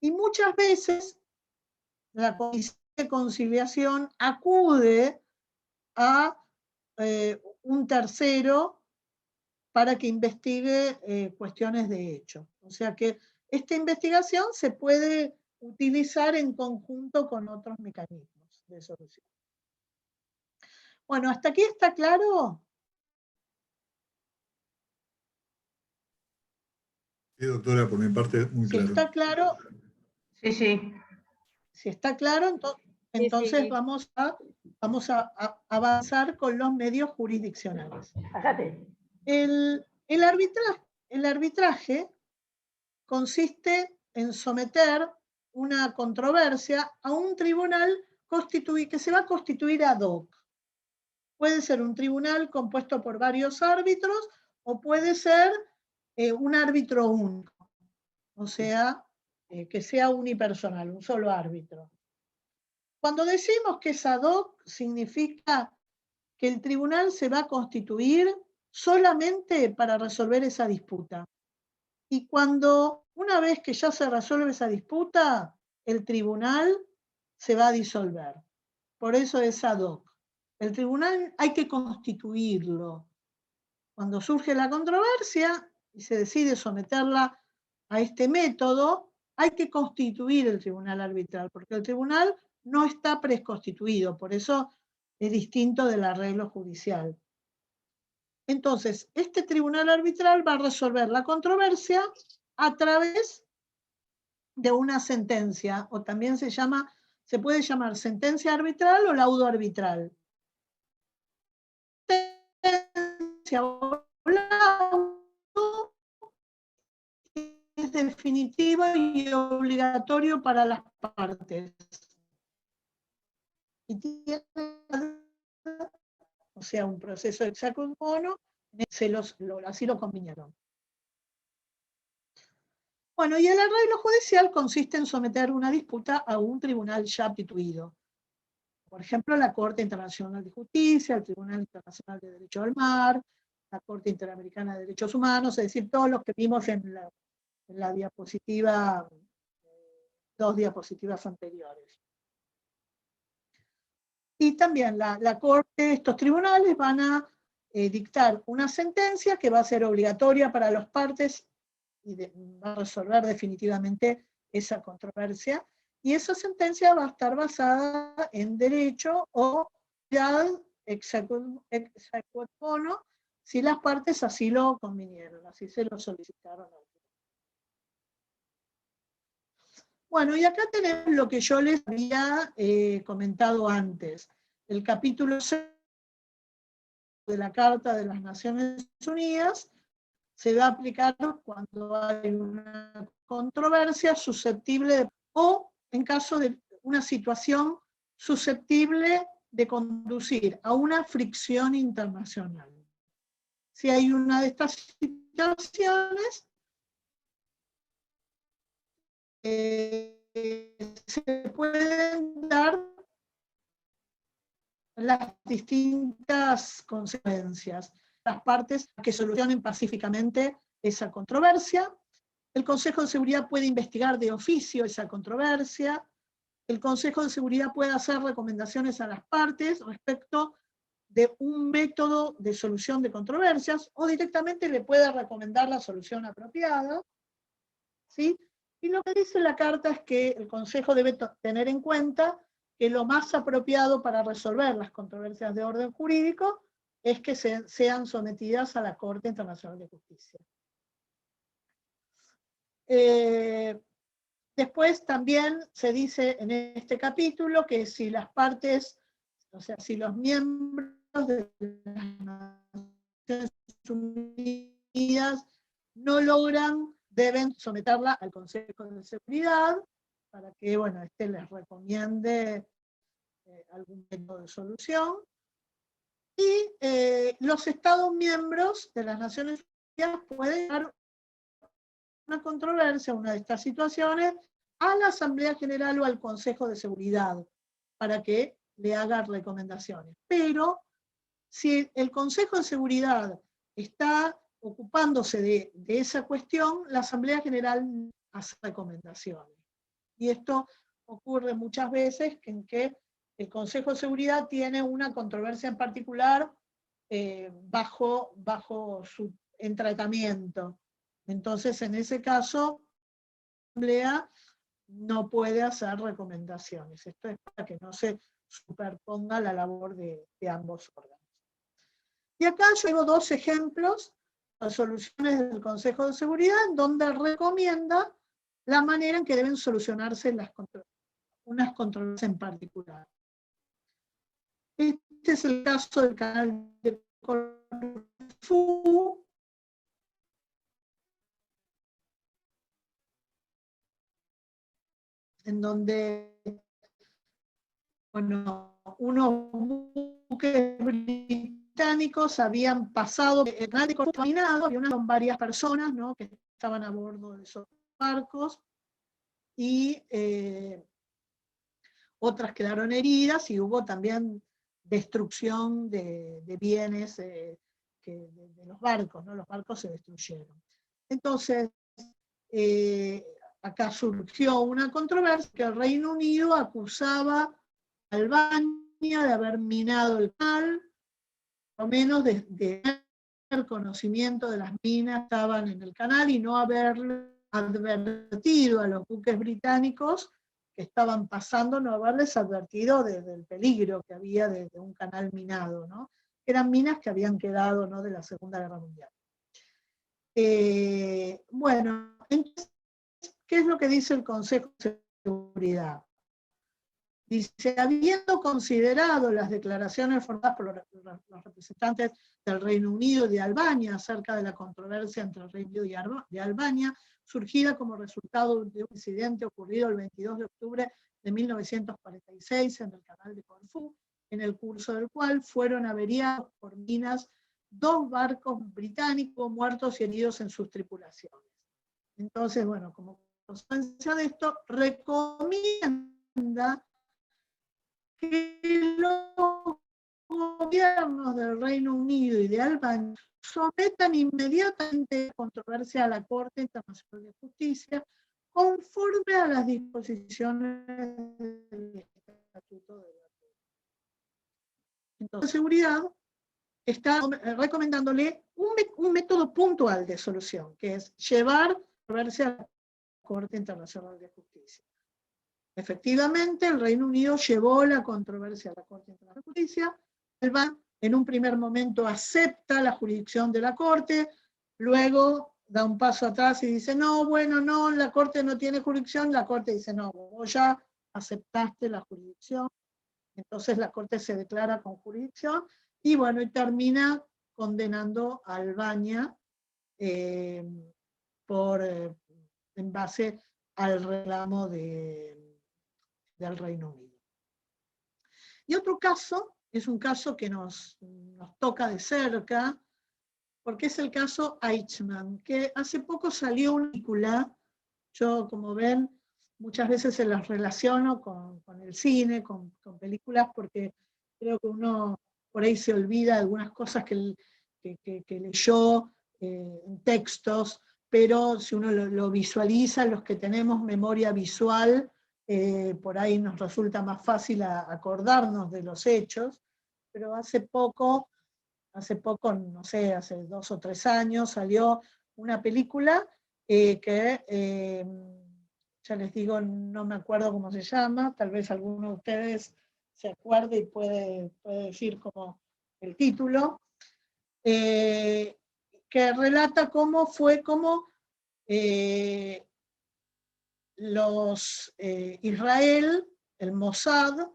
Y muchas veces la comisión de conciliación acude a un tercero para que investigue cuestiones de hecho. O sea que esta investigación se puede utilizar en conjunto con otros mecanismos de solución. Bueno, ¿hasta aquí está claro? Sí, doctora, por mi parte, muy claro. Si está claro, Sí, sí. si está claro, entonces sí. vamos a avanzar con los medios jurisdiccionales. El arbitraje consiste en someter una controversia a un tribunal que se va a constituir ad hoc. Puede ser un tribunal compuesto por varios árbitros o puede ser un árbitro único, o sea, que sea unipersonal, un solo árbitro. Cuando decimos que es ad hoc, significa que el tribunal se va a constituir solamente para resolver esa disputa. Y una vez que ya se resuelve esa disputa, el tribunal se va a disolver. Por eso es ad hoc. El tribunal hay que constituirlo. Cuando surge la controversia y se decide someterla a este método, hay que constituir el tribunal arbitral, porque el tribunal no está preconstituido, por eso es distinto del arreglo judicial. Entonces, este tribunal arbitral va a resolver la controversia a través de una sentencia, o también se puede llamar sentencia arbitral o laudo arbitral. Sentencia o laudo es es definitivo y obligatorio para las partes. Y tiene, o sea, un proceso de exequatur bono, así lo convinieron. Bueno, y el arreglo judicial consiste en someter una disputa a un tribunal ya instituido. Por ejemplo, la Corte Internacional de Justicia, el Tribunal Internacional de Derecho del Mar, la Corte Interamericana de Derechos Humanos, es decir, todos los que vimos en la diapositiva, 2 diapositivas anteriores. Y también la Corte, estos tribunales van a dictar una sentencia que va a ser obligatoria para las partes y va a resolver definitivamente esa controversia. Y esa sentencia va a estar basada en derecho o exequatur bono, si las partes así lo convinieron, así se lo solicitaron. Bueno, y acá tenemos lo que yo les había comentado antes. El capítulo 6 de la Carta de las Naciones Unidas se va a aplicar cuando hay una controversia susceptible o en caso de una situación susceptible de conducir a una fricción internacional. Si hay una de estas situaciones, se pueden dar las distintas consecuencias. Las partes que solucionen pacíficamente esa controversia. El Consejo de Seguridad puede investigar de oficio esa controversia. El Consejo de Seguridad puede hacer recomendaciones a las partes respecto de un método de solución de controversias o directamente le puede recomendar la solución apropiada. ¿Sí? Y lo que dice la Carta es que el Consejo debe tener en cuenta que lo más apropiado para resolver las controversias de orden jurídico es que sean sometidas a la Corte Internacional de Justicia. Después también se dice en este capítulo que si las partes, o sea, si los miembros de las Naciones Unidas no logran, deben someterla al Consejo de Seguridad para que, bueno, les recomiende algún método de solución. Y los Estados miembros de las Naciones Unidas pueden dar una controversia, una de estas situaciones, a la Asamblea General o al Consejo de Seguridad, para que le haga recomendaciones. Pero si el Consejo de Seguridad está ocupándose de esa cuestión, la Asamblea General hace recomendaciones. Y esto ocurre muchas veces en que el Consejo de Seguridad tiene una controversia en particular bajo en tratamiento. Entonces, en ese caso, la Asamblea no puede hacer recomendaciones. Esto es para que no se superponga la labor de ambos órganos. Y acá yo tengo 2 ejemplos de soluciones del Consejo de Seguridad, donde recomienda la manera en que deben solucionarse unas controversias en particular. Este es el caso del canal de Corfú, en donde, bueno, unos buques británicos habían pasado el canal de Corfú contaminado, había varias personas, ¿no?, que estaban a bordo de esos barcos, y otras quedaron heridas, y hubo también destrucción de bienes de los barcos, ¿no? Los barcos se destruyeron. Entonces, acá surgió una controversia que el Reino Unido acusaba a Albania de haber minado el canal, por lo menos de tener conocimiento de las minas que estaban en el canal y no haber advertido a los buques británicos que estaban pasando, no haberles advertido del peligro que había de un canal minado, ¿no? Eran minas que habían quedado, ¿no?, de la Segunda Guerra Mundial. Bueno, entonces, ¿qué es lo que dice el Consejo de Seguridad? Dice, habiendo considerado las declaraciones formuladas por los representantes del Reino Unido y de Albania acerca de la controversia entre el Reino Unido y Albania, surgida como resultado de un incidente ocurrido el 22 de octubre de 1946 en el canal de Corfú, en el curso del cual fueron averiados por minas 2 barcos británicos muertos y heridos en sus tripulaciones. Entonces, bueno, como consecuencia de esto, recomienda que los gobiernos del Reino Unido y de Albania sometan inmediatamente la controversia a la Corte Internacional de Justicia conforme a las disposiciones del Estatuto de la Ley. Entonces, seguridad está recomendándole un método puntual de solución, que es llevar la controversia a la Corte Internacional de Justicia. Efectivamente, el Reino Unido llevó la controversia a la Corte Internacional de Justicia. Albania, en un primer momento, acepta la jurisdicción de la Corte, luego da un paso atrás y dice, no, bueno, no, la Corte no tiene jurisdicción, la Corte dice, no, vos ya aceptaste la jurisdicción, entonces la Corte se declara con jurisdicción, y bueno, y termina condenando a Albania en base al reclamo del Reino Unido. Y otro caso, es un caso que nos toca de cerca, porque es el caso Eichmann, que hace poco salió una película. Yo, como ven, muchas veces se las relaciono con el cine, con películas, porque creo que uno por ahí se olvida de algunas cosas que leyó en textos, pero si uno lo visualiza, los que tenemos memoria visual, por ahí nos resulta más fácil acordarnos de los hechos. Pero hace poco, no sé, hace 2 o 3 años, salió una película que, ya les digo, no me acuerdo cómo se llama, tal vez alguno de ustedes se acuerde y puede decir como el título, que relata cómo fue Israel, el Mossad,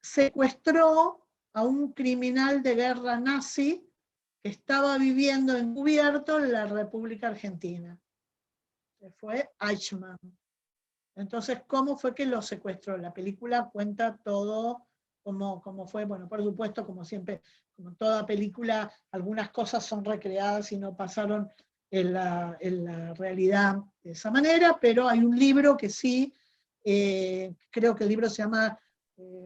secuestró a un criminal de guerra nazi que estaba viviendo encubierto en la República Argentina, que fue Eichmann. Entonces, ¿cómo fue que lo secuestró? La película cuenta todo cómo fue. Bueno, por supuesto, como siempre, como toda película, algunas cosas son recreadas y no pasaron en la realidad de esa manera, pero hay un libro que sí, creo que el libro se llama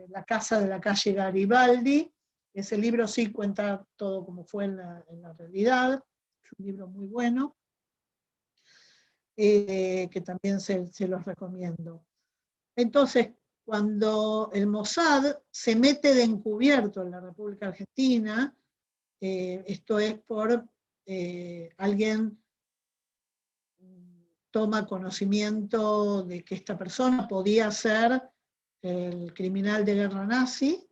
La casa de la calle Garibaldi. Ese libro sí cuenta todo como fue en la realidad. Es un libro muy bueno, que también se los recomiendo. Entonces, cuando el Mossad se mete de encubierto en la República Argentina, esto es por alguien toma conocimiento de que esta persona podía ser el criminal de guerra nazi.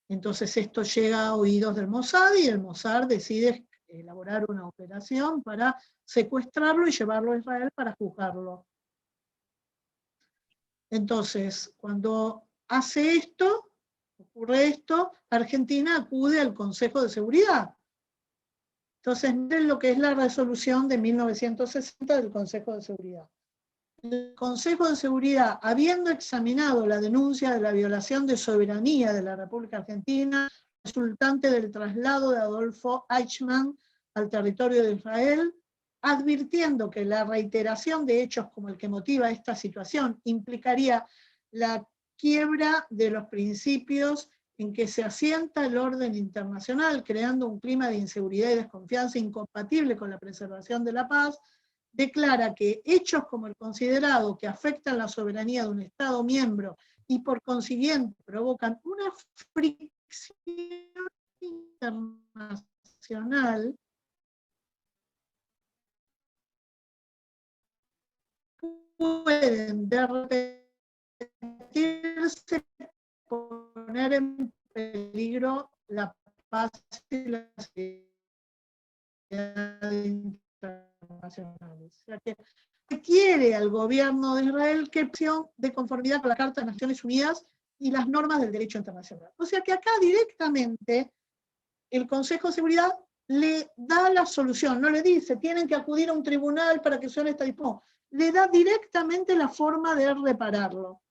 Entonces esto llega a oídos del Mossad y el Mossad decide elaborar una operación para secuestrarlo y llevarlo a Israel para juzgarlo. Entonces, cuando hace esto, ocurre esto, Argentina acude al Consejo de Seguridad. Entonces, miren lo que es la resolución de 1960 del Consejo de Seguridad. El Consejo de Seguridad, habiendo examinado la denuncia de la violación de soberanía de la República Argentina, resultante del traslado de Adolfo Eichmann al territorio de Israel, advirtiendo que la reiteración de hechos como el que motiva esta situación implicaría la quiebra de los principios en que se asienta el orden internacional, creando un clima de inseguridad y desconfianza incompatible con la preservación de la paz, declara que hechos como el considerado que afectan la soberanía de un Estado miembro y por consiguiente provocan una fricción internacional pueden de repetirse, poner en peligro la paz y la seguridad internacionales. O sea que requiere al gobierno de Israel que acción de conformidad con la Carta de Naciones Unidas y las normas del derecho internacional. O sea que acá directamente el Consejo de Seguridad le da la solución, no le dice, tienen que acudir a un tribunal para que suene esta disposición, le da directamente la forma de repararlo.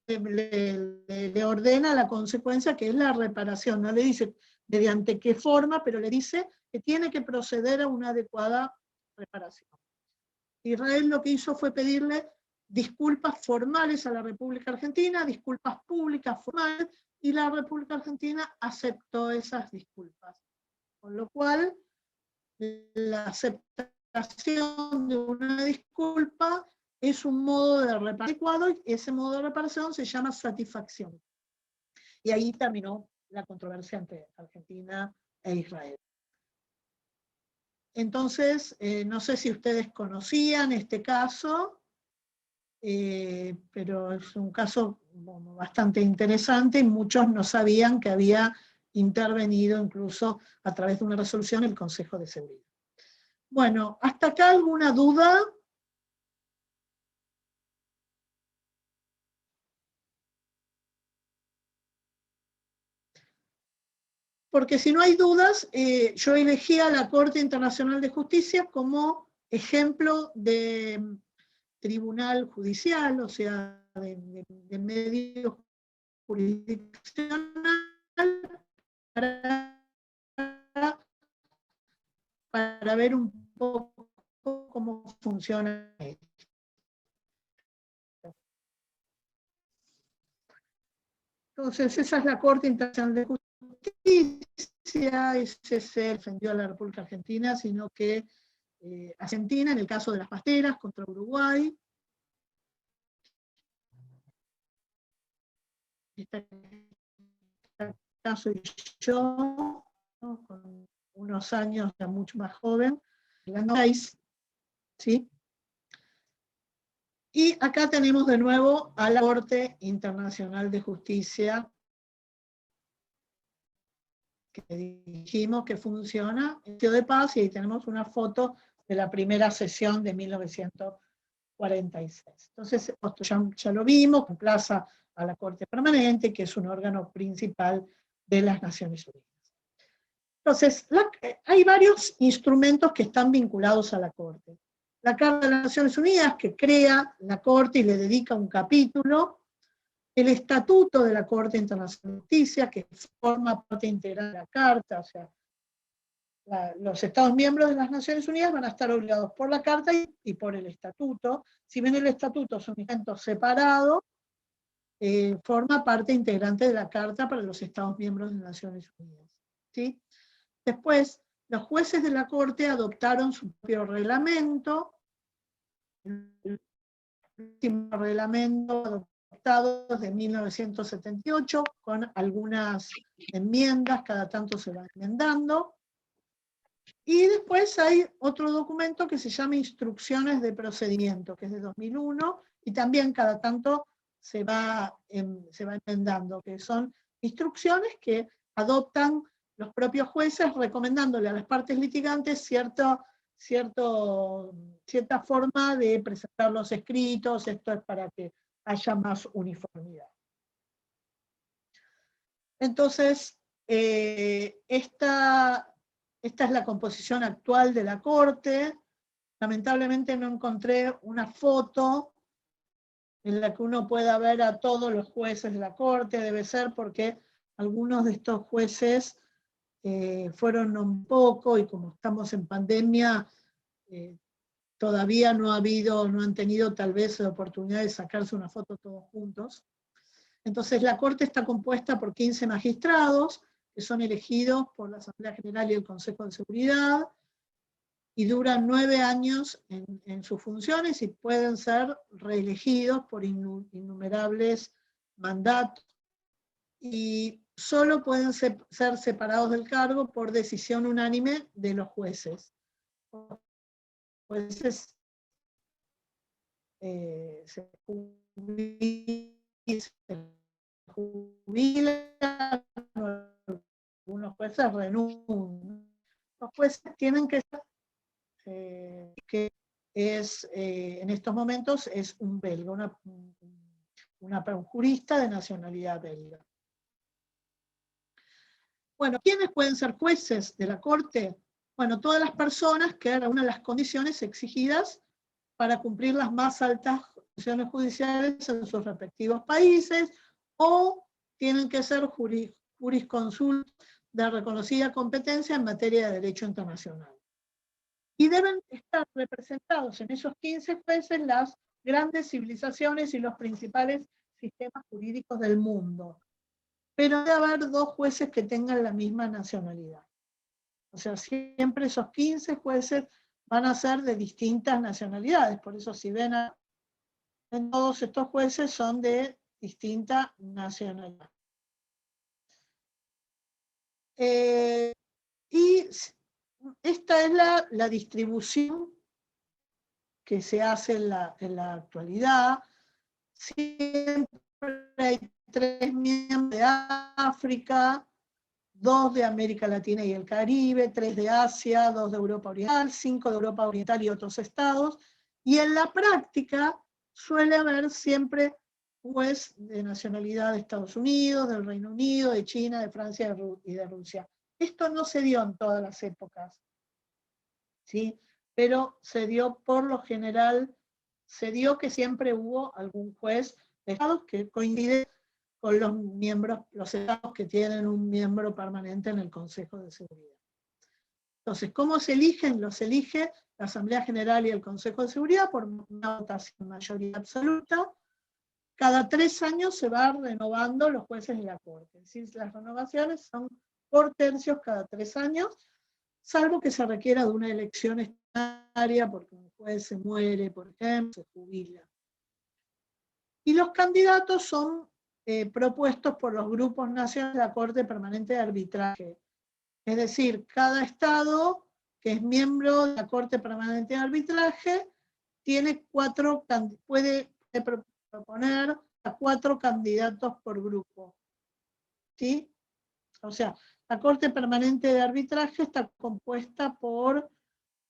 Le ordena la consecuencia que es la reparación, no le dice mediante qué forma, pero le dice que tiene que proceder a una adecuada reparación. Israel lo que hizo fue pedirle disculpas formales a la República Argentina, disculpas públicas formales, y la República Argentina aceptó esas disculpas. Con lo cual, la aceptación de una disculpa es un modo de reparación adecuado, y ese modo de reparación se llama satisfacción. Y ahí terminó la controversia entre Argentina e Israel. Entonces, no sé si ustedes conocían este caso, pero es un caso bastante interesante y muchos no sabían que había intervenido incluso a través de una resolución el Consejo de Seguridad. Bueno, ¿hasta acá alguna duda? Porque si no hay dudas, yo elegí a la Corte Internacional de Justicia como ejemplo de tribunal judicial, o sea, de medio jurisdiccional para ver un poco cómo funciona esto. Entonces, esa es la Corte Internacional de Justicia, ese se defendió a la República Argentina, sino que Argentina, en el caso de las pasteras contra Uruguay, este caso y yo, ¿no? Con unos años ya mucho más joven, ganó 6, ¿sí? Y acá tenemos de nuevo a la Corte Internacional de Justicia, que dijimos que funciona, de paz, y ahí tenemos una foto de la primera sesión de 1946. Entonces, esto ya lo vimos, emplaza a la Corte Permanente, que es un órgano principal de las Naciones Unidas. Entonces, hay varios instrumentos que están vinculados a la Corte. La Carta de las Naciones Unidas, que crea la Corte y le dedica un capítulo, el Estatuto de la Corte Internacional de Justicia, que forma parte integral de la Carta, o sea, los Estados miembros de las Naciones Unidas van a estar obligados por la Carta y por el Estatuto. Si bien el Estatuto es un instrumento separado, forma parte integrante de la Carta para los Estados miembros de las Naciones Unidas, ¿sí? Después, los jueces de la Corte adoptaron su propio reglamento, el último reglamento adoptado desde 1978, con algunas enmiendas, cada tanto se va enmendando. Y después hay otro documento que se llama Instrucciones de Procedimiento, que es de 2001, y también cada tanto se va enmendando, que son instrucciones que adoptan los propios jueces recomendándole a las partes litigantes cierta forma de presentar los escritos. Esto es para que haya más uniformidad. Entonces, esta es la composición actual de la Corte. Lamentablemente no encontré una foto en la que uno pueda ver a todos los jueces de la Corte. Debe ser porque algunos de estos jueces fueron un poco, y como estamos en pandemia, todavía no han tenido tal vez la oportunidad de sacarse una foto todos juntos. Entonces la Corte está compuesta por 15 magistrados, que son elegidos por la Asamblea General y el Consejo de Seguridad, y duran 9 años en sus funciones y pueden ser reelegidos por innumerables mandatos, y solo pueden ser separados del cargo por decisión unánime de los jueces. Los jueces se jubilan, algunos jueces renuncian. Los jueces tienen que ser que es, en estos momentos es un belga, un jurista de nacionalidad belga. Bueno, ¿quiénes pueden ser jueces de la Corte? Bueno, todas las personas que reúnan las condiciones exigidas para cumplir las más altas funciones judiciales en sus respectivos países, o tienen que ser jurisconsultos de reconocida competencia en materia de derecho internacional. Y deben estar representados en esos 15 jueces las grandes civilizaciones y los principales sistemas jurídicos del mundo. Pero debe haber 2 jueces que tengan la misma nacionalidad. O sea, siempre esos 15 jueces van a ser de distintas nacionalidades. Por eso si ven todos estos jueces son de distinta nacionalidad. Y esta es la distribución que se hace en la actualidad. Siempre hay 3 miembros de África, 2 de América Latina y el Caribe, 3 de Asia, 2 de Europa Oriental, 5 de Europa Oriental y otros estados. Y en la práctica suele haber siempre un juez de nacionalidad de Estados Unidos, del Reino Unido, de China, de Francia y de Rusia. Esto no se dio en todas las épocas, ¿sí? Pero se dio por lo general, se dio que siempre hubo algún juez de estados que coincide con los miembros, los estados que tienen un miembro permanente en el Consejo de Seguridad. Entonces, ¿cómo se eligen? Los elige la Asamblea General y el Consejo de Seguridad por una votación mayoría absoluta. Cada 3 años se va renovando los jueces de la Corte. Es decir, las renovaciones son por tercios cada 3 años, salvo que se requiera de una elección extraordinaria porque un juez se muere, por ejemplo, se jubila. Y los candidatos son propuestos por los grupos nacionales de la Corte Permanente de Arbitraje. Es decir, cada estado que es miembro de la Corte Permanente de Arbitraje puede proponer a 4 candidatos por grupo. ¿Sí? O sea, la Corte Permanente de Arbitraje está compuesta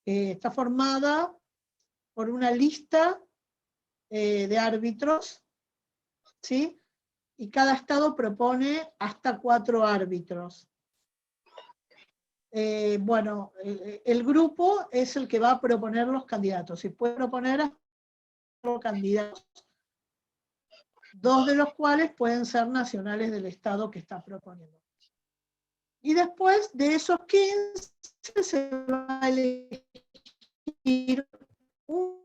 está formada por una lista de árbitros, ¿sí? Y cada estado propone hasta 4 árbitros. Bueno, el grupo es el que va a proponer los candidatos, y puede proponer a 4 candidatos, 2 de los cuales pueden ser nacionales del estado que está proponiendo. Y después de esos 15 se va a elegir uno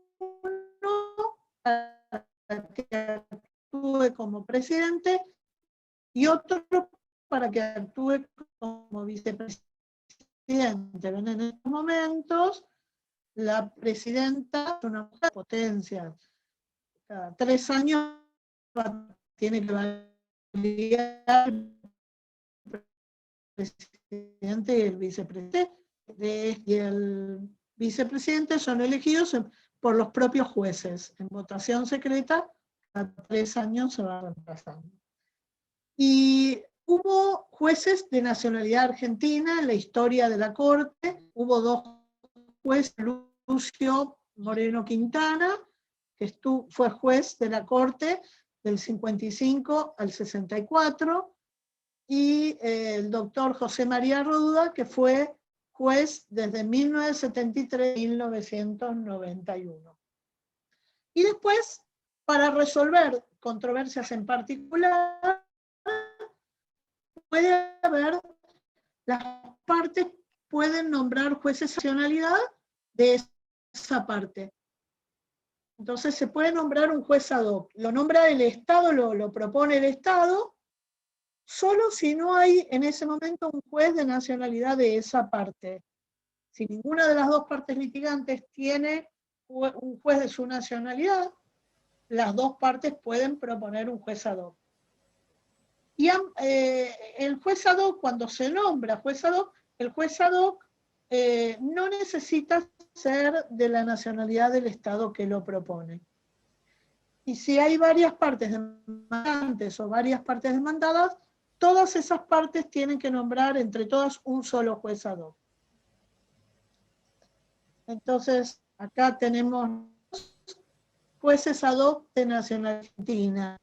para que actúe como presidente y otro para que actúe como vicepresidente. En estos momentos, la presidenta es una mujer de potencia. Cada 3 años tiene que variar el presidente y el vicepresidente. Y el vicepresidente son elegidos por los propios jueces. En votación secreta, cada 3 años se va reemplazando. Y hubo jueces de nacionalidad argentina en la historia de la Corte. Hubo 2 jueces, Lucio Moreno Quintana, que fue juez de la Corte del 55 al 64, y el doctor José María Ruda, que fue juez desde 1973 a 1991. Y después, para resolver controversias en particular, puede haber, las partes pueden nombrar jueces de nacionalidad de esa parte. Entonces se puede nombrar un juez ad hoc. Lo nombra el Estado, lo propone el Estado, solo si no hay en ese momento un juez de nacionalidad de esa parte. Si ninguna de las 2 partes litigantes tiene un juez de su nacionalidad, las 2 partes pueden proponer un juez ad hoc. Y el juez ad hoc, cuando se nombra juez ad hoc, el juez ad hoc no necesita ser de la nacionalidad del Estado que lo propone. Y si hay varias partes demandantes o varias partes demandadas, todas esas partes tienen que nombrar entre todas un solo juez ad hoc. Entonces, acá tenemos jueces ad hoc de Nacional Argentina.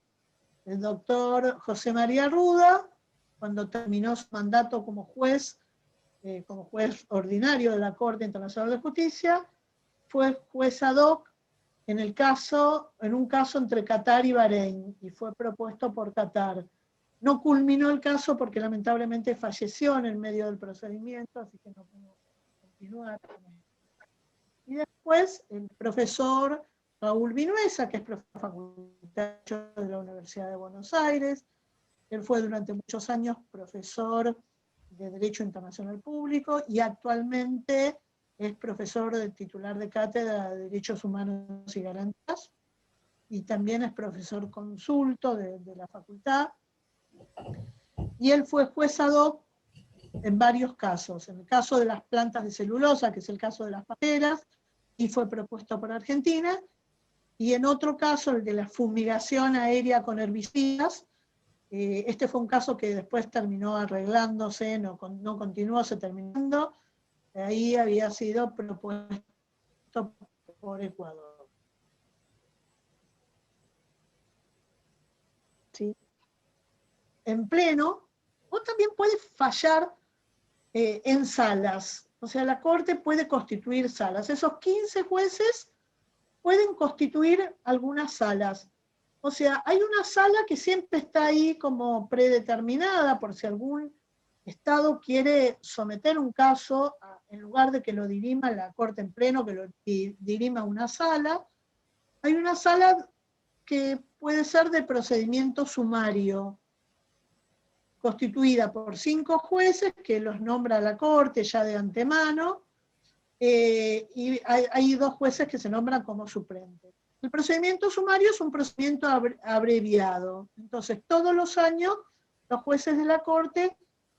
El doctor José María Ruda, cuando terminó su mandato como juez ordinario de la Corte Internacional de Justicia, fue juez ad hoc en un caso entre Qatar y Bahrein, y fue propuesto por Qatar. No culminó el caso porque lamentablemente falleció en el medio del procedimiento, así que no pudo continuar. Y después el profesor Raúl Vinuesa, que es profesor de facultad de la Universidad de Buenos Aires. Él fue durante muchos años profesor de Derecho Internacional Público y actualmente es profesor titular de cátedra de Derechos Humanos y Garantías, y también es profesor consulto de la facultad. Y él fue juez ad hoc en varios casos. En el caso de las plantas de celulosa, que es el caso de las paperas, y fue propuesto por Argentina, y en otro caso, el de la fumigación aérea con herbicidas. Este fue un caso que después terminó arreglándose, no continuó, se terminando. Ahí había sido propuesto por Ecuador. ¿Sí? En pleno, o también puede fallar en salas. O sea, la Corte puede constituir salas. Esos 15 jueces pueden constituir algunas salas. O sea, hay una sala que siempre está ahí como predeterminada por si algún Estado quiere someter un caso, en lugar de que lo dirima la Corte en pleno, que lo dirima una sala. Hay una sala que puede ser de procedimiento sumario, constituida por 5 jueces que los nombra la Corte ya de antemano, y hay 2 jueces que se nombran como suplentes. El procedimiento sumario es un procedimiento abreviado. Entonces, todos los años, los jueces de la Corte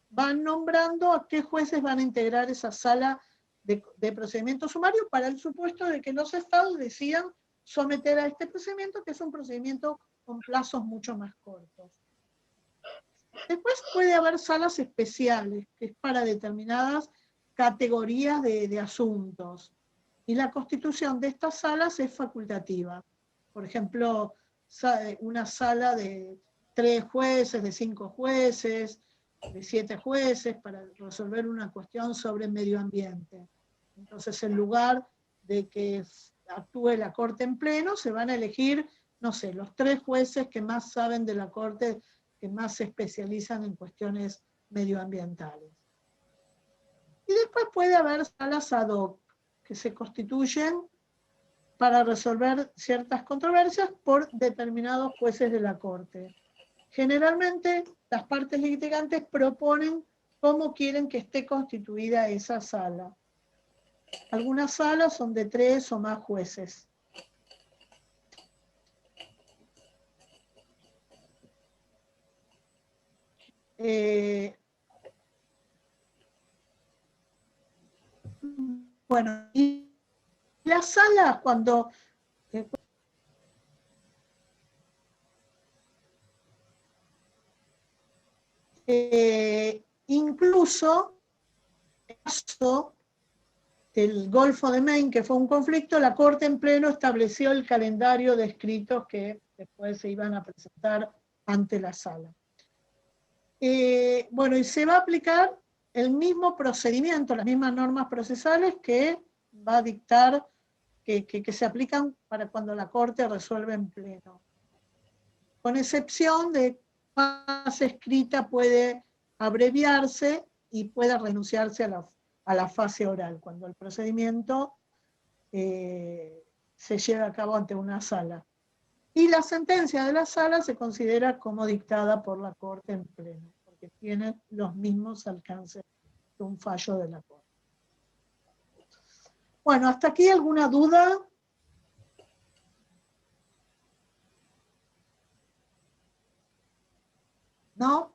van nombrando a qué jueces van a integrar esa sala de procedimiento sumario para el supuesto de que los estados decidan someter a este procedimiento, que es un procedimiento con plazos mucho más cortos. Después puede haber salas especiales, que es para determinadas categorías de asuntos. Y la constitución de estas salas es facultativa. Por ejemplo, una sala de 3 jueces, de 5 jueces, de 7 jueces, para resolver una cuestión sobre medio ambiente. Entonces, en lugar de que actúe la Corte en pleno, se van a elegir, no sé, los 3 jueces que más saben de la Corte, que más se especializan en cuestiones medioambientales. Y después puede haber salas ad hoc, que se constituyen para resolver ciertas controversias por determinados jueces de la Corte. Generalmente, las partes litigantes proponen cómo quieren que esté constituida esa sala. Algunas salas son de 3 o más jueces. Bueno, y las salas cuando incluso en el caso del Golfo de Maine, que fue un conflicto, la Corte en pleno estableció el calendario de escritos que después se iban a presentar ante la sala. Bueno, y se va a aplicar el mismo procedimiento, las mismas normas procesales que va a dictar, que se aplican para cuando la Corte resuelve en pleno. Con excepción de más escrita puede abreviarse y puede renunciarse a la fase oral, cuando el procedimiento se lleva a cabo ante una sala. Y la sentencia de la sala se considera como dictada por la Corte en pleno, porque tiene los mismos alcances que un fallo de la Corte. Bueno, ¿hasta aquí alguna duda? ¿No?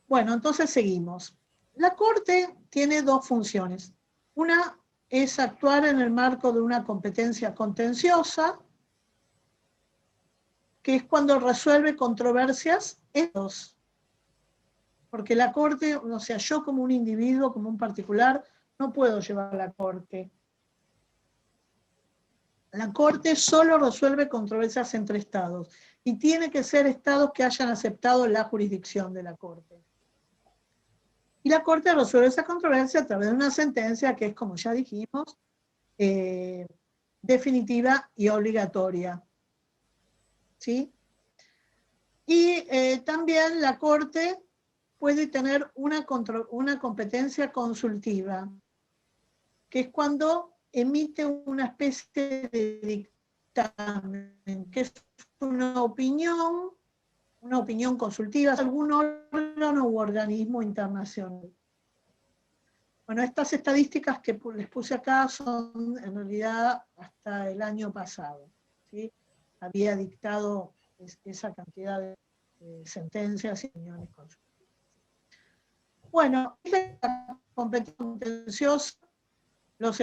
Bueno, entonces seguimos. La Corte tiene 2 funciones. Una es actuar en el marco de una competencia contenciosa, que es cuando resuelve controversias en dos. Porque la Corte, o sea, yo como un individuo, como un particular, no puedo llevar a la Corte La Corte solo resuelve controversias entre estados, y tiene que ser estados que hayan aceptado la jurisdicción de la Corte. Y la Corte resuelve esa controversia a través de una sentencia que es, como ya dijimos, definitiva y obligatoria. ¿Sí? Y también la Corte puede tener una competencia consultiva, que es cuando emite una especie de dictamen, que es una opinión consultiva de algún órgano u organismo internacional. Bueno, estas estadísticas que les puse acá son en realidad hasta el año pasado, ¿sí? Había dictado esa cantidad de sentencias y opiniones consultivas. Bueno, la competencia contenciosa los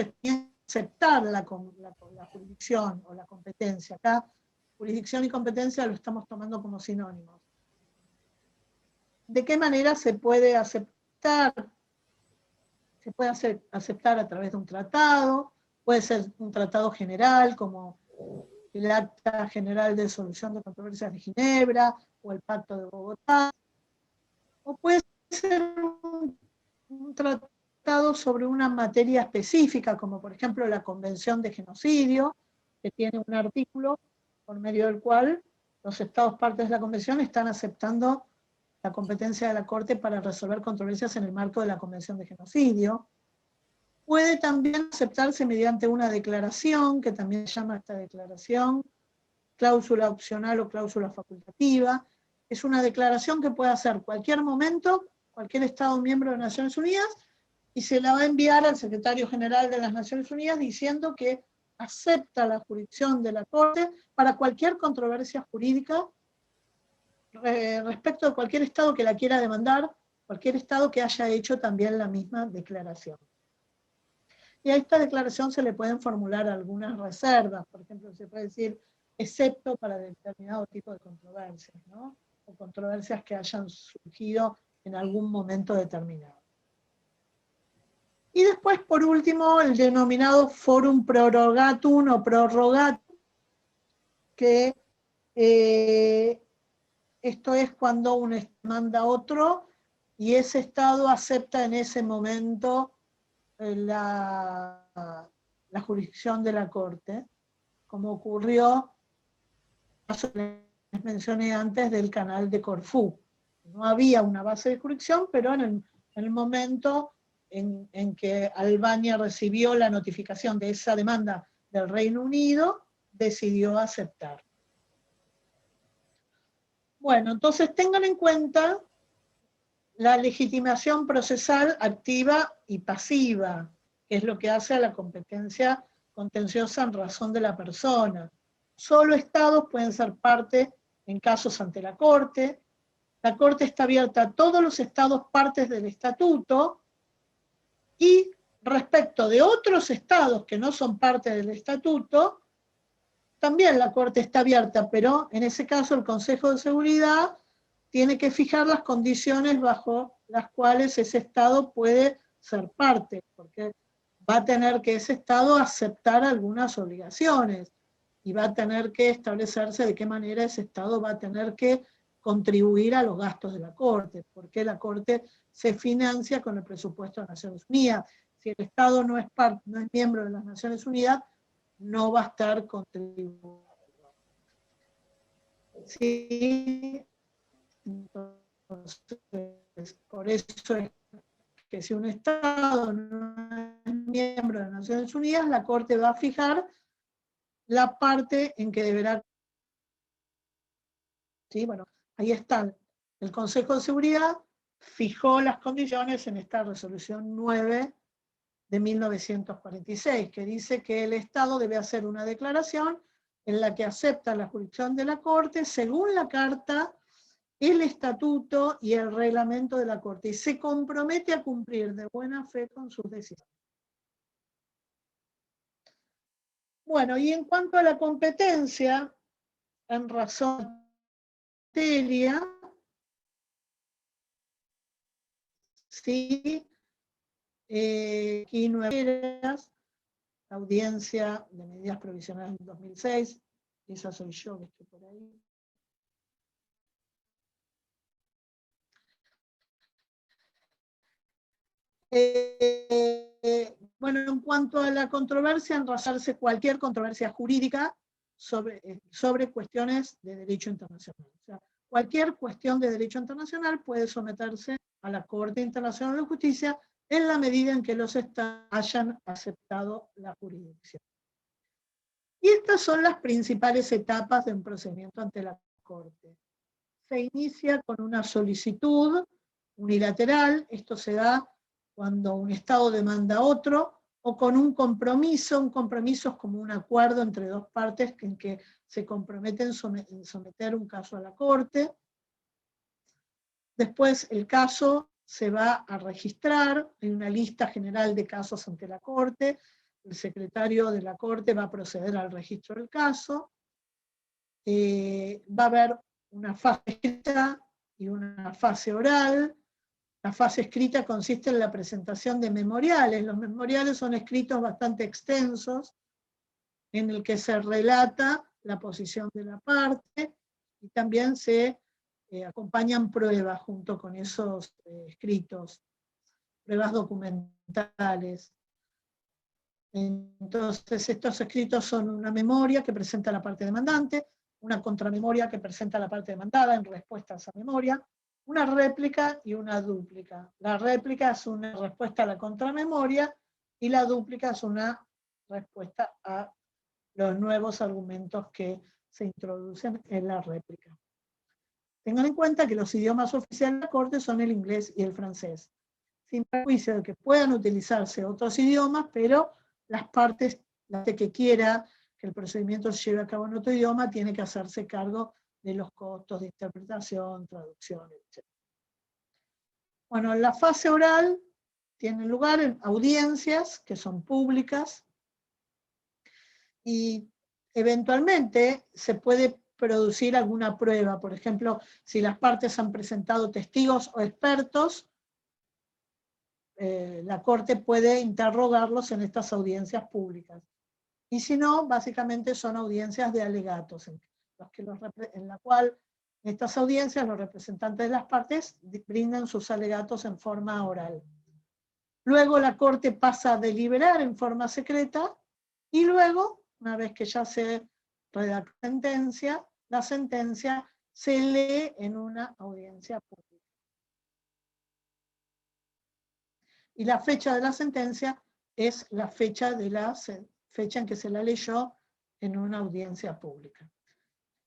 aceptar la jurisdicción o la competencia. Acá jurisdicción y competencia lo estamos tomando como sinónimos. ¿De qué manera se puede aceptar? Se puede aceptar a través de un tratado, puede ser un tratado general como el Acta General de Solución de Controversias de Ginebra o el Pacto de Bogotá, o puede ser un tratado sobre una materia específica, como por ejemplo la Convención de Genocidio, que tiene un artículo por medio del cual los estados partes de la Convención están aceptando la competencia de la Corte para resolver controversias en el marco de la Convención de Genocidio. Puede también aceptarse mediante una declaración, que también se llama esta declaración, cláusula opcional o cláusula facultativa. Es una declaración que puede hacer cualquier momento, cualquier Estado miembro de Naciones Unidas, y se la va a enviar al secretario general de las Naciones Unidas diciendo que acepta la jurisdicción de la Corte para cualquier controversia jurídica respecto de cualquier Estado que la quiera demandar, cualquier Estado que haya hecho también la misma declaración. Y a esta declaración se le pueden formular algunas reservas, por ejemplo, se puede decir, excepto para determinado tipo de controversias, ¿no? O controversias que hayan surgido en algún momento determinado. Y después, por último, el denominado forum prorogatum o prorrogatum, que esto es cuando un Estado manda a otro y ese Estado acepta en ese momento la jurisdicción de la Corte, como ocurrió, les mencioné antes, del canal de Corfú. No había una base de jurisdicción, pero en el momento en que Albania recibió la notificación de esa demanda del Reino Unido, decidió aceptar. Bueno, entonces tengan en cuenta la legitimación procesal activa y pasiva, que es lo que hace a la competencia contenciosa en razón de la persona. Solo estados pueden ser parte en casos ante la Corte. La Corte está abierta a todos los estados partes del estatuto, y respecto de otros estados que no son parte del estatuto, también la Corte está abierta, pero en ese caso el Consejo de Seguridad tiene que fijar las condiciones bajo las cuales ese Estado puede ser parte, porque va a tener que ese Estado aceptar algunas obligaciones, y va a tener que establecerse de qué manera ese Estado va a tener que contribuir a los gastos de la Corte, porque la Corte se financia con el presupuesto de Naciones Unidas. Si el Estado no es miembro de las Naciones Unidas, no va a estar contribuyendo. Sí, entonces, por eso es que si un Estado no es miembro de las Naciones Unidas, la Corte va a fijar la parte en que deberá. ¿Sí? Bueno, ahí está. El Consejo de Seguridad fijó las condiciones en esta resolución 9 de 1946, que dice que el Estado debe hacer una declaración en la que acepta la jurisdicción de la Corte según la Carta, el Estatuto y el Reglamento de la Corte, y se compromete a cumplir de buena fe con sus decisiones. Bueno, y en cuanto a la competencia, en razón de materia, ¿sí? Aquí 9 la audiencia de medidas provisionales del 2006, y esa soy yo que estoy por ahí. Bueno, en cuanto a la controversia, enrollarse cualquier controversia jurídica sobre cuestiones de derecho internacional. O sea, cualquier cuestión de derecho internacional puede someterse a la Corte Internacional de Justicia en la medida en que los estados hayan aceptado la jurisdicción. Y estas son las principales etapas de un procedimiento ante la Corte. Se inicia con una solicitud unilateral, esto se da cuando un Estado demanda a otro, o con un compromiso es como un acuerdo entre dos partes en que se comprometen en someter un caso a la Corte. Después el caso se va a registrar, hay una lista general de casos ante la Corte, el secretario de la Corte va a proceder al registro del caso, va a haber una fase escrita y una fase oral. La fase escrita consiste en la presentación de memoriales. Los memoriales son escritos bastante extensos, en el que se relata la posición de la parte, y también se acompañan pruebas junto con esos escritos, pruebas documentales. Entonces estos escritos son una memoria que presenta la parte demandante, una contramemoria que presenta la parte demandada en respuesta a esa memoria, una réplica y una dúplica. La réplica es una respuesta a la contramemoria y la dúplica es una respuesta a los nuevos argumentos que se introducen en la réplica. Tengan en cuenta que los idiomas oficiales de la Corte son el inglés y el francés, sin perjuicio de que puedan utilizarse otros idiomas, pero las partes, la parte que quiera que el procedimiento se lleve a cabo en otro idioma, tiene que hacerse cargo de los costos de interpretación, traducción, etc. Bueno, la fase oral tiene lugar en audiencias que son públicas, y eventualmente se puede producir alguna prueba. Por ejemplo, si las partes han presentado testigos o expertos, la Corte puede interrogarlos en estas audiencias públicas. Y si no, básicamente son audiencias de alegatos, en la cual en estas audiencias los representantes de las partes brindan sus alegatos en forma oral. Luego la Corte pasa a deliberar en forma secreta, y luego, una vez que ya se redacta la sentencia se lee en una audiencia pública. Y la fecha de la sentencia es la fecha en que se la leyó en una audiencia pública.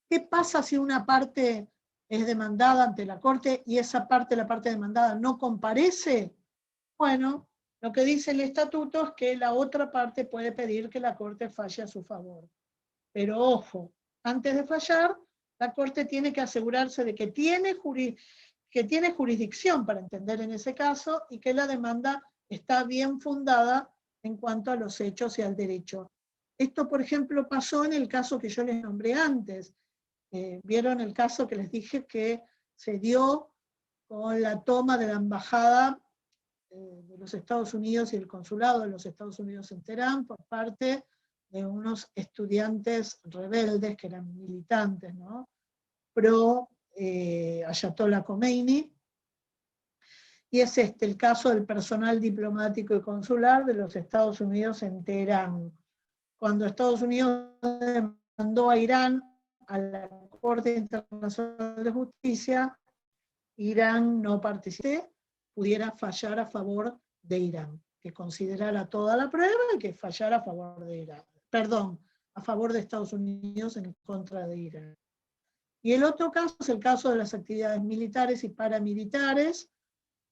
¿Qué pasa si una parte es demandada ante la Corte y esa parte, la parte demandada, no comparece? Bueno, lo que dice el estatuto es que la otra parte puede pedir que la Corte falle a su favor. Pero ojo, antes de fallar, la Corte tiene que asegurarse de que tiene jurisdicción para entender en ese caso, y que la demanda está bien fundada en cuanto a los hechos y al derecho. Esto, por ejemplo, pasó en el caso que yo les nombré antes. Vieron el caso que les dije que se dio con la toma de la embajada de los Estados Unidos y el consulado de los Estados Unidos en Teherán por parte de unos estudiantes rebeldes que eran militantes, ¿no?, pro Ayatollah Khomeini. Y es el caso del personal diplomático y consular de los Estados Unidos en Teherán. Cuando Estados Unidos demandó a Irán a la Corte Internacional de Justicia, Irán no participó, pudiera fallar a favor de Irán, que considerara toda la prueba y que fallara a favor de Irán. Perdón, a favor de Estados Unidos en contra de Irán. Y el otro caso es el caso de las actividades militares y paramilitares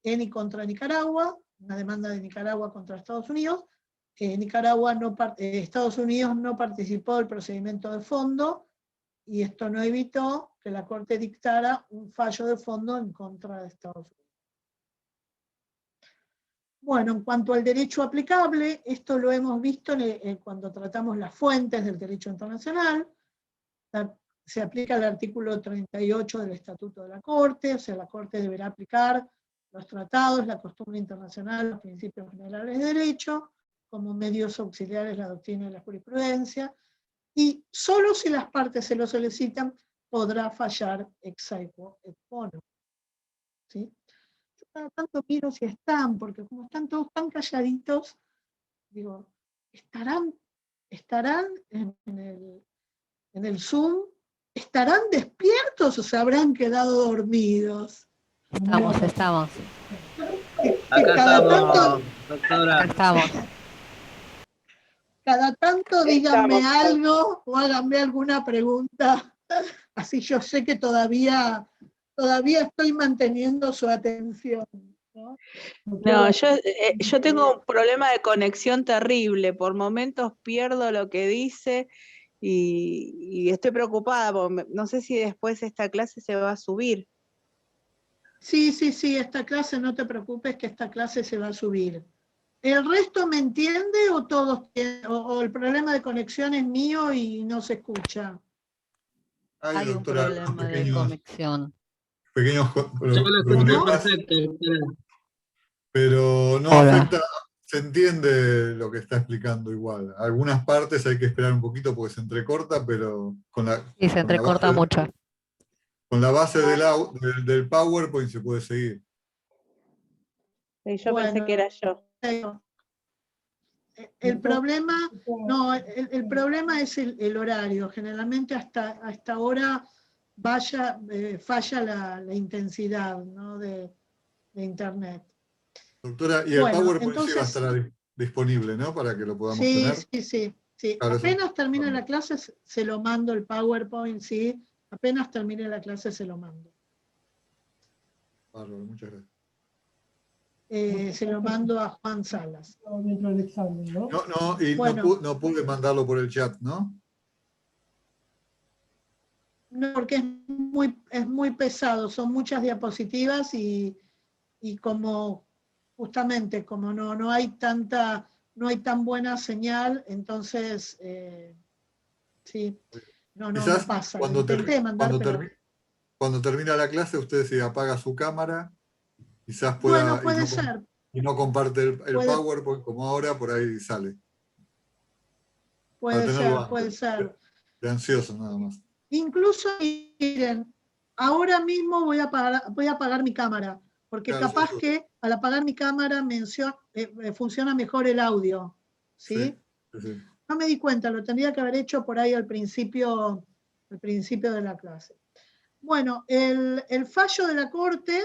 en y contra Nicaragua, una demanda de Nicaragua contra Estados Unidos. Estados Unidos no participó del procedimiento de fondo, y esto no evitó que la Corte dictara un fallo de fondo en contra de Estados Unidos. Bueno, en cuanto al derecho aplicable, esto lo hemos visto cuando tratamos las fuentes del derecho internacional. Se aplica el artículo 38 del Estatuto de la Corte, o sea, la Corte deberá aplicar los tratados, la costumbre internacional, los principios generales de derecho. como medios auxiliares la doctrina y la jurisprudencia, y solo si las partes se lo solicitan podrá fallar ex aequo et bono. ¿Sí? Yo cada tanto miro si están, porque como están todos tan calladitos, digo, ¿estarán en el Zoom? ¿Estarán despiertos o se habrán quedado dormidos? Estamos. Acá Cada estamos, tanto, doctora. Acá estamos. cada tanto díganme Estamos. algo o háganme alguna pregunta, así yo sé que todavía estoy manteniendo su atención, ¿no? No, yo tengo un problema de conexión terrible. Por momentos pierdo lo que dice y estoy preocupada porque no sé si después esta clase se va a subir. Sí, esta clase, no te preocupes que esta clase se va a subir. ¿El resto me entiende o todos o el problema de conexión es mío y no se escucha? Hay un doctora, problema de conexión. pequeños Yo lo escucho problemas, perfecto, doctora. pero no Hola. afecta, se entiende lo que está explicando igual. Algunas partes hay que esperar un poquito porque se entrecorta, pero Y se entrecorta mucho. con la base del PowerPoint se puede seguir. Yo pensé que era yo. El problema, no, el problema es el horario. Generalmente hasta ahora falla la intensidad, ¿no? de internet. Doctora, y el Bueno, PowerPoint sí va a entonces, estar disponible, ¿no? Para que lo podamos sí. tener. Sí. Claro, Apenas termine la clase se lo mando el PowerPoint, sí. Apenas termine la clase se lo mando. Bárbaro, muchas gracias. Se lo mando a Juan Salas. Dentro del examen, ¿no? No, y Bueno. no pude mandarlo por el chat, ¿no? No, porque es muy pesado, son muchas diapositivas y como justamente como no hay tan buena señal, entonces sí, no Quizás pasa. Lo intenté mandar, pero cuando termina la clase, usted se apaga su cámara, quizás bueno, pueda puede ser. y no comparte el Puede- PowerPoint como ahora, por ahí sale. Para Puede tenerlo ser, puede antes, ser. de ansioso nada más. Incluso, miren, ahora mismo voy a apagar mi cámara, porque Claro, eso capaz ayuda. que al apagar mi cámara funciona mejor el audio, ¿sí? Sí. No me di cuenta, lo tendría que haber hecho por ahí al principio de la clase. Bueno, el fallo de la Corte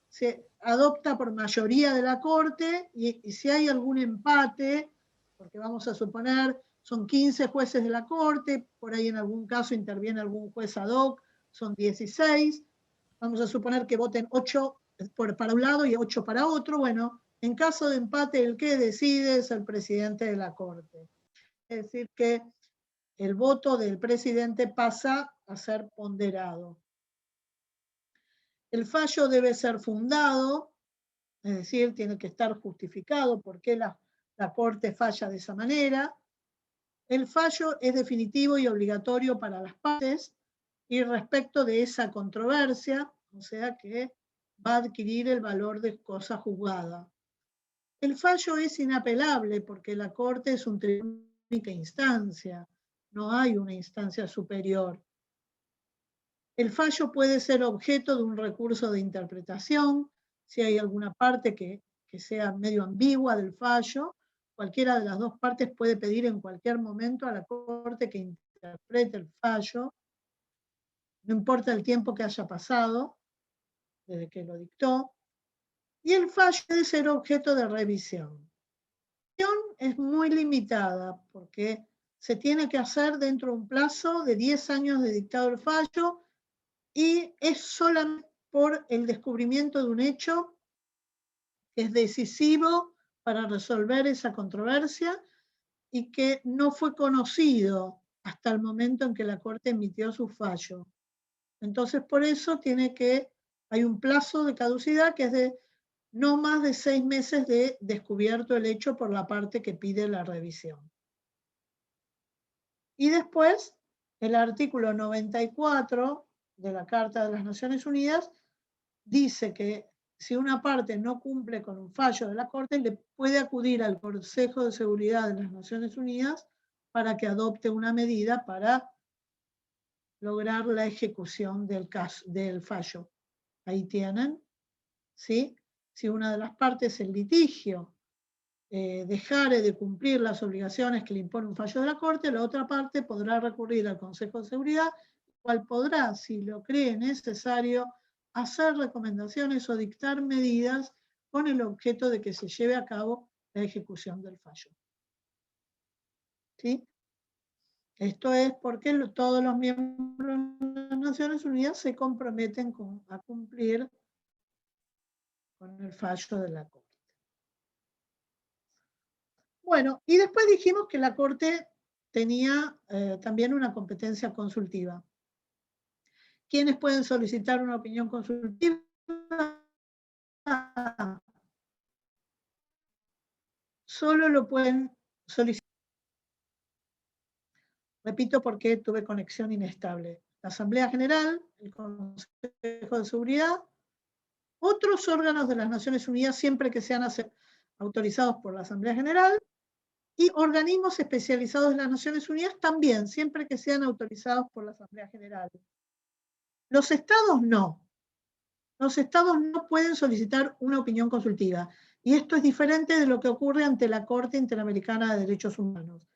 se adopta por mayoría de la Corte y si hay algún empate, porque vamos a suponer son 15 jueces de la Corte, por ahí en algún caso interviene algún juez ad hoc, son 16, vamos a suponer que voten 8 para un lado y 8 para otro, bueno, en caso de empate el que decide es el presidente de la Corte. Es decir que el voto del presidente pasa a ser ponderado. El fallo debe ser fundado, es decir, tiene que estar justificado por qué la Corte falla de esa manera. El fallo es definitivo y obligatorio para las partes y respecto de esa controversia, o sea que va a adquirir el valor de cosa juzgada. El fallo es inapelable porque la Corte es un tribunal de única instancia, no hay una instancia superior. El fallo puede ser objeto de un recurso de interpretación, si hay alguna parte que sea medio ambigua del fallo, cualquiera de las dos partes puede pedir en cualquier momento a la Corte que interprete el fallo, no importa el tiempo que haya pasado desde que lo dictó, y el fallo puede ser objeto de revisión. La revisión es muy limitada porque se tiene que hacer dentro de un plazo de 10 años de dictado el fallo y es solamente por el descubrimiento de un hecho que es decisivo para resolver esa controversia y que no fue conocido hasta el momento en que la Corte emitió su fallo. Entonces, por eso hay un plazo de caducidad que es de no más de 6 meses de descubierto el hecho por la parte que pide la revisión. Y después, el artículo 94 de la Carta de las Naciones Unidas dice que si una parte no cumple con un fallo de la Corte, le puede acudir al Consejo de Seguridad de las Naciones Unidas para que adopte una medida para lograr la ejecución del fallo. Ahí tienen, ¿sí? Si una de las partes, el litigio, dejare de cumplir las obligaciones que le impone un fallo de la Corte, la otra parte podrá recurrir al Consejo de Seguridad, cual podrá, si lo cree necesario, hacer recomendaciones o dictar medidas con el objeto de que se lleve a cabo la ejecución del fallo. ¿Sí? Esto es porque todos los miembros de las Naciones Unidas se comprometen a cumplir con el fallo de la Corte. Bueno, y después dijimos que la Corte tenía también una competencia consultiva. ¿Quiénes pueden solicitar una opinión consultiva? Solo lo pueden solicitar. Repito porque tuve conexión inestable. La Asamblea General, el Consejo de Seguridad, otros órganos de las Naciones Unidas siempre que sean autorizados por la Asamblea General, y organismos especializados de las Naciones Unidas también, siempre que sean autorizados por la Asamblea General. Los estados no. Los estados no pueden solicitar una opinión consultiva. Y esto es diferente de lo que ocurre ante la Corte Interamericana de Derechos Humanos.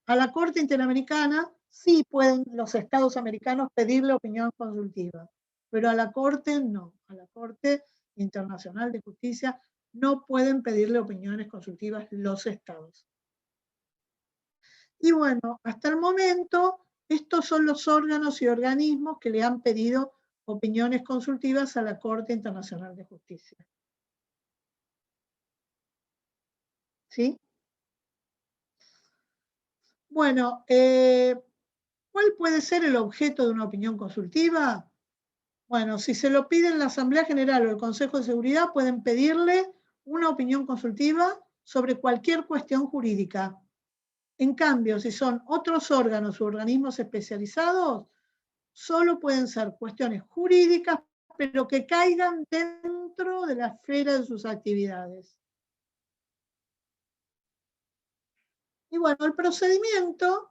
A la Corte Interamericana sí pueden los estados americanos pedirle opinión consultiva, pero a la Corte no. A la Corte Internacional de Justicia no pueden pedirle opiniones consultivas los estados. Y bueno, hasta el momento, estos son los órganos y organismos que le han pedido opiniones consultivas a la Corte Internacional de Justicia. ¿Sí? Bueno, ¿cuál puede ser el objeto de una opinión consultiva? Bueno, si se lo piden la Asamblea General o el Consejo de Seguridad, pueden pedirle una opinión consultiva sobre cualquier cuestión jurídica. En cambio, si son otros órganos u organismos especializados, solo pueden ser cuestiones jurídicas, pero que caigan dentro de la esfera de sus actividades. Y bueno, el procedimiento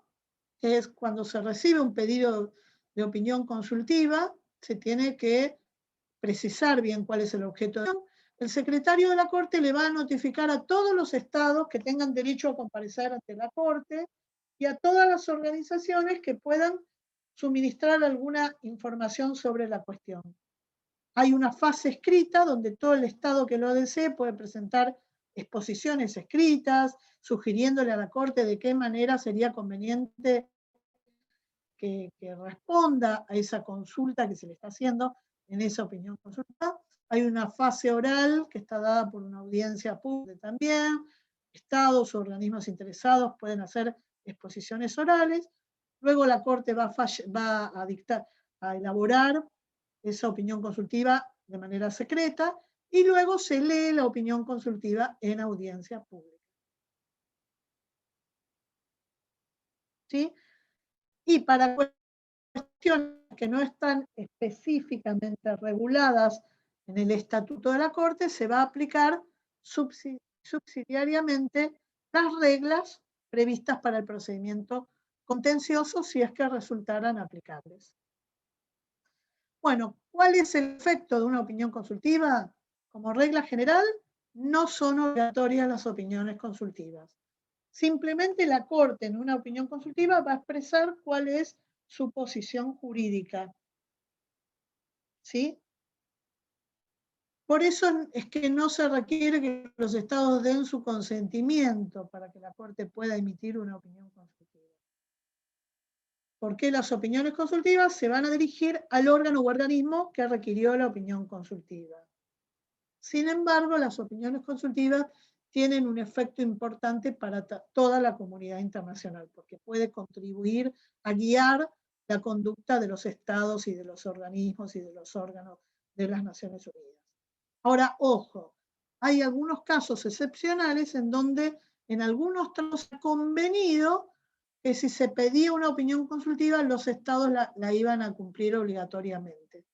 es cuando se recibe un pedido de opinión consultiva, se tiene que precisar bien cuál es el objeto de la opinión. El secretario de la Corte le va a notificar a todos los estados que tengan derecho a comparecer ante la Corte y a todas las organizaciones que puedan suministrar alguna información sobre la cuestión. Hay una fase escrita donde todo el estado que lo desee puede presentar exposiciones escritas, sugiriéndole a la Corte de qué manera sería conveniente que responda a esa consulta que se le está haciendo en esa opinión consultada. Hay una fase oral que está dada por una audiencia pública también. Estados o organismos interesados pueden hacer exposiciones orales. Luego la Corte va a elaborar esa opinión consultiva de manera secreta y luego se lee la opinión consultiva en audiencia pública. ¿Sí? Y para cuestiones que no están específicamente reguladas en el Estatuto de la Corte, se va a aplicar subsidiariamente las reglas previstas para el procedimiento contencioso si es que resultaran aplicables. Bueno, ¿cuál es el efecto de una opinión consultiva? Como regla general, no son obligatorias las opiniones consultivas. Simplemente la Corte en una opinión consultiva va a expresar cuál es su posición jurídica. ¿Sí? Por eso es que no se requiere que los estados den su consentimiento para que la Corte pueda emitir una opinión consultiva. Porque las opiniones consultivas se van a dirigir al órgano u organismo que requirió la opinión consultiva. Sin embargo, las opiniones consultivas tienen un efecto importante para toda la comunidad internacional, porque puede contribuir a guiar la conducta de los estados y de los organismos y de los órganos de las Naciones Unidas. Ahora, ojo, hay algunos casos excepcionales en donde en algunos tramos se ha convenido que si se pedía una opinión consultiva, los estados la iban a cumplir obligatoriamente.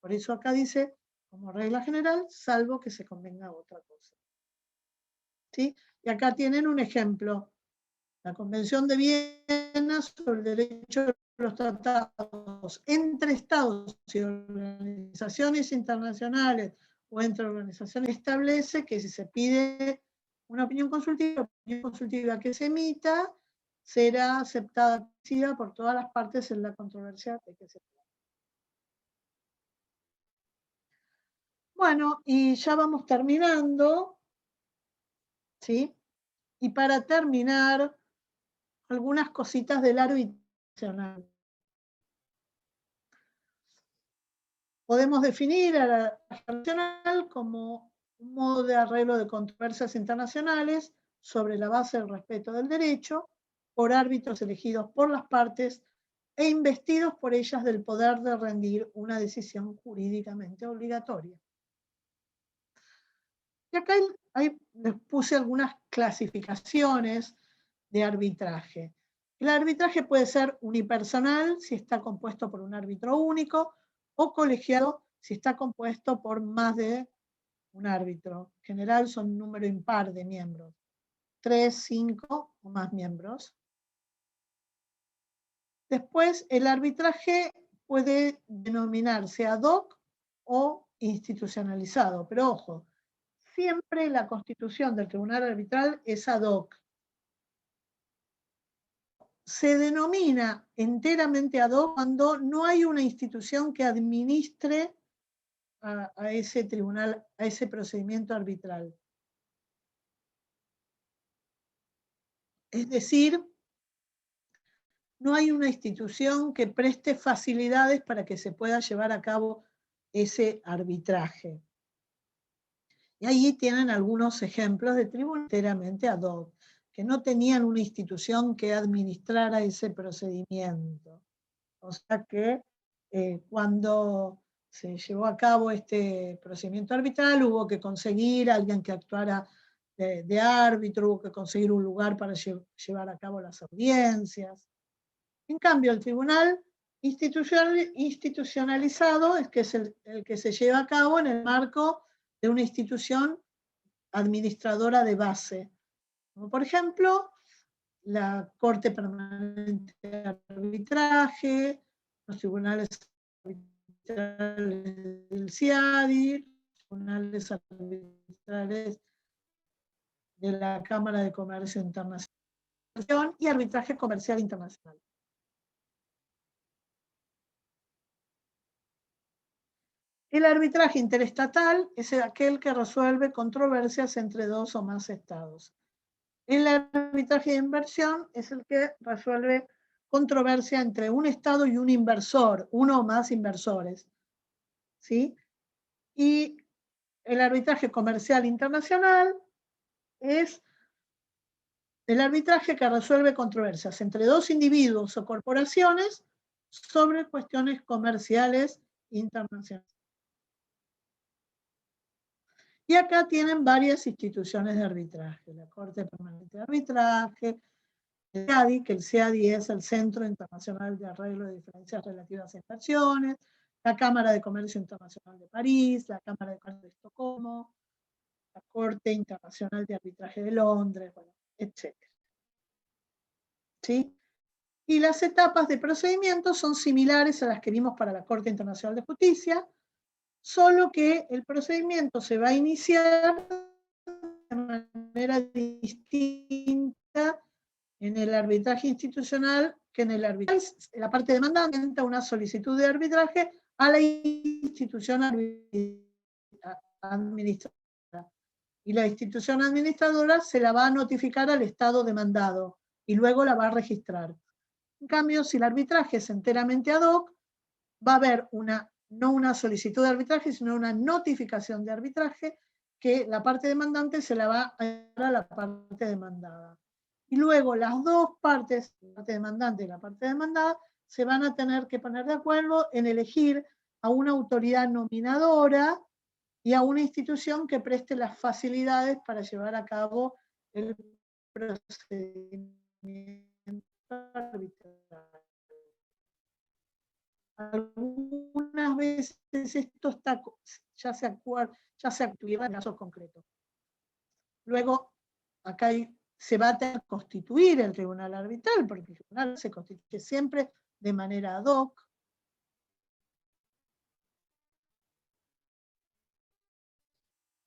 Por eso acá dice, como regla general, salvo que se convenga otra cosa. ¿Sí? Y acá tienen un ejemplo. La Convención de Viena sobre el derecho de los tratados entre estados y organizaciones internacionales o entre organizaciones establece que si se pide una opinión consultiva, la opinión consultiva que se emita será aceptada por todas las partes en la controversia de que se trata. Bueno, y ya vamos terminando, ¿sí? Y para terminar, algunas cositas del arbitraje. Podemos definir a la arbitraje como un modo de arreglo de controversias internacionales sobre la base del respeto del derecho, por árbitros elegidos por las partes e investidos por ellas del poder de rendir una decisión jurídicamente obligatoria. Y acá les puse algunas clasificaciones de arbitraje. El arbitraje puede ser unipersonal si está compuesto por un árbitro único, o colegiado si está compuesto por más de un árbitro. En general son un número impar de miembros, 3, 5 o más miembros. Después, el arbitraje puede denominarse ad hoc o institucionalizado, pero ojo, siempre la constitución del tribunal arbitral es ad hoc. Se denomina enteramente ad hoc cuando no hay una institución que administre a ese tribunal, a ese procedimiento arbitral. Es decir, no hay una institución que preste facilidades para que se pueda llevar a cabo ese arbitraje. Y ahí tienen algunos ejemplos de tribunales enteramente ad hoc, que no tenían una institución que administrara ese procedimiento. O sea que cuando se llevó a cabo este procedimiento arbitral hubo que conseguir a alguien que actuara de árbitro, hubo que conseguir un lugar para llevar a cabo las audiencias. En cambio, el tribunal institucionalizado es el que se lleva a cabo en el marco de una institución administradora de base, como por ejemplo la Corte Permanente de Arbitraje, los tribunales arbitrales del CIADI, tribunales arbitrales de la Cámara de Comercio Internacional y arbitraje comercial internacional. El arbitraje interestatal es aquel que resuelve controversias entre dos o más estados. El arbitraje de inversión es el que resuelve controversia entre un estado y un inversor, uno o más inversores. ¿Sí? Y el arbitraje comercial internacional es el arbitraje que resuelve controversias entre dos individuos o corporaciones sobre cuestiones comerciales internacionales. Y acá tienen varias instituciones de arbitraje, la Corte Permanente de Arbitraje, el CIADI, que el CIADI es el Centro Internacional de Arreglo de Diferencias Relativas a Inversiones, la Cámara de Comercio Internacional de París, la Cámara de Comercio de Estocolmo, la Corte Internacional de Arbitraje de Londres, bueno, etc. ¿Sí? Y las etapas de procedimiento son similares a las que vimos para la Corte Internacional de Justicia, solo que el procedimiento se va a iniciar de manera distinta en el arbitraje institucional que en el arbitraje. La parte demandante presenta una solicitud de arbitraje a la institución administradora. Y la institución administradora se la va a notificar al estado demandado y luego la va a registrar. En cambio, si el arbitraje es enteramente ad hoc, va a haber no una solicitud de arbitraje, sino una notificación de arbitraje que la parte demandante se la va a dar a la parte demandada. Y luego las dos partes, la parte demandante y la parte demandada, se van a tener que poner de acuerdo en elegir a una autoridad nominadora y a una institución que preste las facilidades para llevar a cabo el procedimiento arbitral. Algunas veces esto está, ya se activa en casos concretos. Luego, acá se va a tener que constituir el tribunal arbitral, porque el tribunal se constituye siempre de manera ad hoc.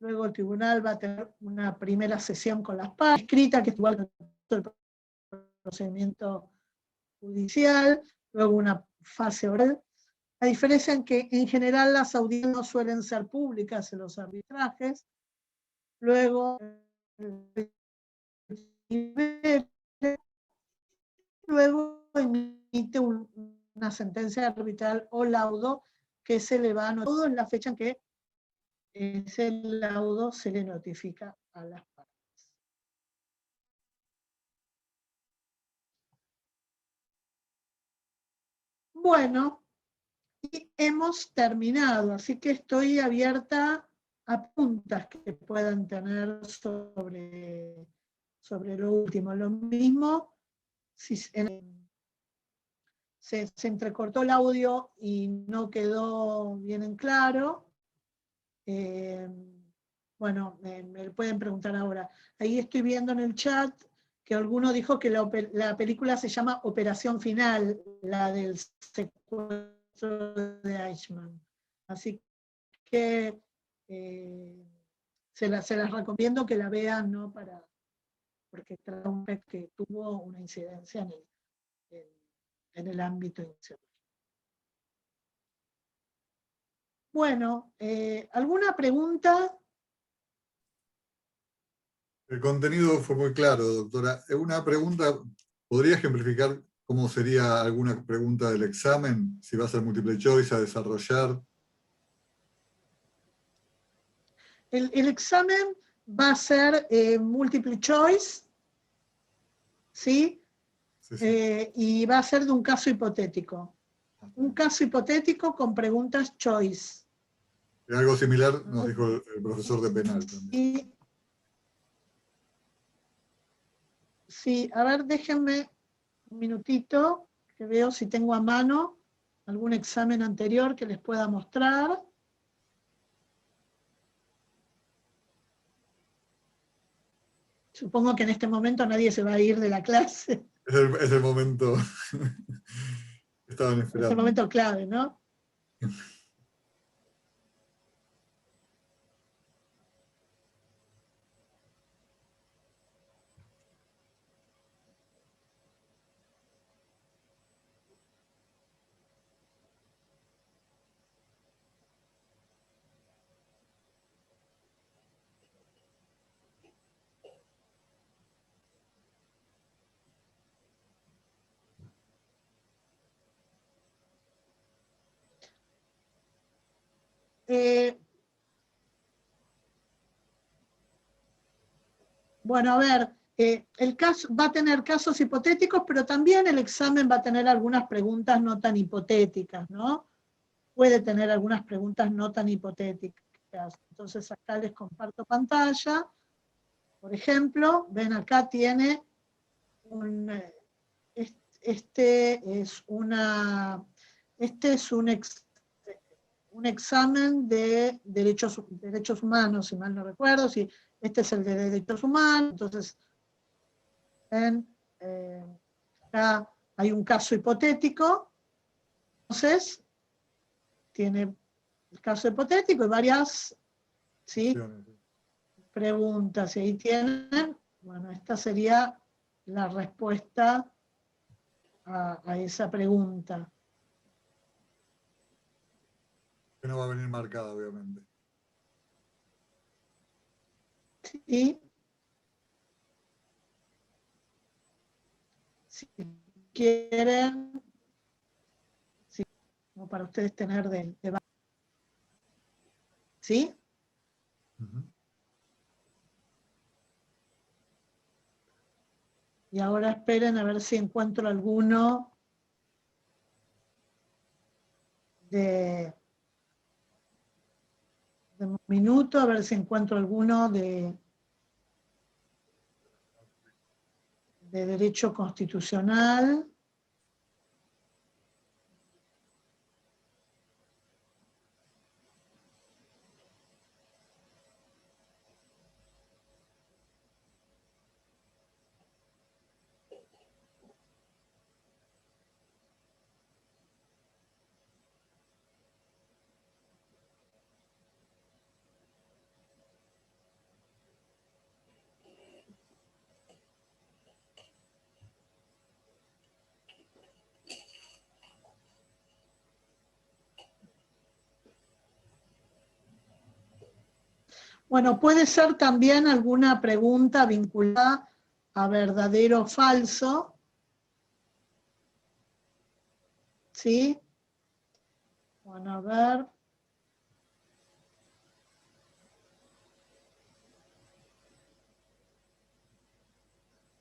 Luego el tribunal va a tener una primera sesión con las partes, escrita, que es igual que el procedimiento judicial, luego una fase oral. La diferencia en que en general las audiencias no suelen ser públicas en los arbitrajes. Luego emite una sentencia arbitral o laudo que se le va a notificar en la fecha en que ese laudo se le notifica a las partes. Bueno, y hemos terminado, así que estoy abierta a preguntas que puedan tener sobre lo último. Lo mismo, si se entrecortó el audio y no quedó bien en claro, bueno, me pueden preguntar ahora. Ahí estoy viendo en el chat que alguno dijo que la película se llama Operación Final, la del secuestro de Eichmann. Así que se las recomiendo que la vean, ¿no? Porque trata un pez que tuvo una incidencia en el ámbito nacional. Bueno, ¿alguna pregunta? El contenido fue muy claro, doctora. Una pregunta, ¿podría ejemplificar cómo sería alguna pregunta del examen? Si va a ser multiple choice, a desarrollar. El examen va a ser multiple choice, ¿sí? Sí, sí. Y va a ser de un caso hipotético. Un caso hipotético con preguntas choice. Algo similar nos dijo el profesor de penal también. Sí, a ver, déjenme un minutito, que veo si tengo a mano algún examen anterior que les pueda mostrar. Supongo que en este momento nadie se va a ir de la clase. Es el momento que estaban Es esperando. el momento clave, ¿no? Bueno, a ver, el caso va a tener casos hipotéticos, pero también el examen va a tener algunas preguntas no tan hipotéticas, ¿no? Puede tener algunas preguntas no tan hipotéticas. Entonces acá les comparto pantalla. Por ejemplo, ven acá tiene este es un examen de derechos humanos, si mal no recuerdo, si este es el de derechos humanos. Entonces, ven, acá hay un caso hipotético, entonces tiene el caso hipotético y varias, ¿sí?, preguntas, y ahí tienen, bueno, esta sería la respuesta a esa pregunta. Que no va a venir marcada, obviamente. ¿Sí? Si quieren, sí, como para ustedes tener de ¿sí? Y ahora esperen a ver si encuentro alguno de un minuto, a ver si encuentro alguno de derecho constitucional. Bueno, puede ser también alguna pregunta vinculada a verdadero o falso. ¿Sí? Bueno, a ver.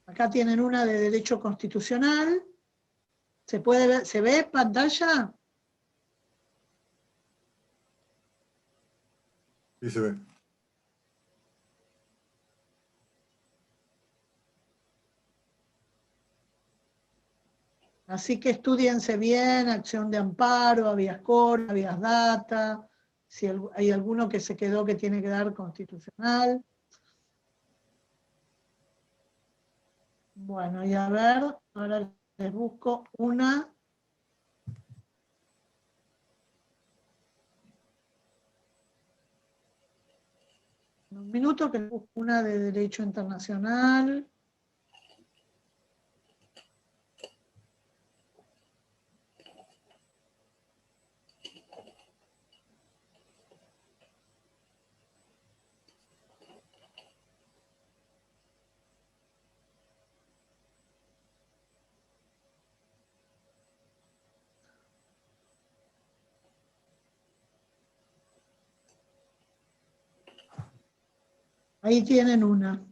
Acá tienen una de derecho constitucional. ¿Se puede ver? ¿Se ve pantalla? Sí, se ve. Así que estudiense bien, acción de amparo, habeas corpus, habeas data, si hay alguno que se quedó que tiene que dar constitucional. Bueno, y a ver, ahora les busco una. Un minuto que les busco una de derecho internacional. Ahí tienen una.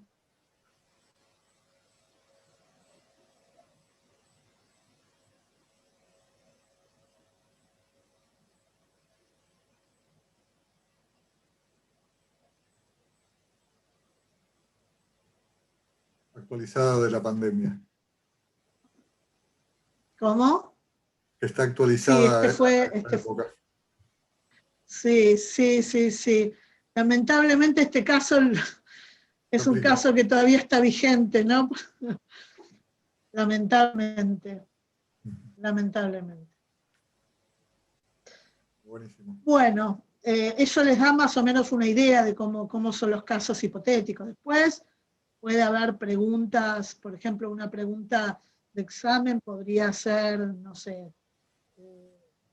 Actualizada de la pandemia. ¿Cómo? Está Sí, actualizada este fue, a esta época. sí. Lamentablemente este caso es un caso que todavía está vigente, ¿no? Lamentablemente. Buenísimo. Bueno, eso les da más o menos una idea de cómo son los casos hipotéticos. Después puede haber preguntas, por ejemplo, una pregunta de examen podría ser, no sé,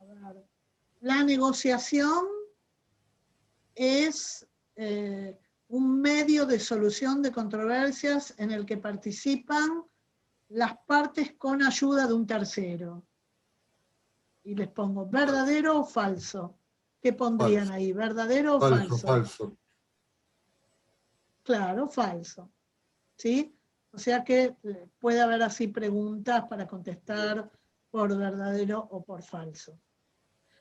a ver, la negociación es un medio de solución de controversias en el que participan las partes con ayuda de un tercero. Y les pongo verdadero o falso. ¿Qué pondrían ahí? ¿Verdadero o falso? Falso. Claro, falso. ¿Sí? O sea que puede haber así preguntas para contestar por verdadero o por falso.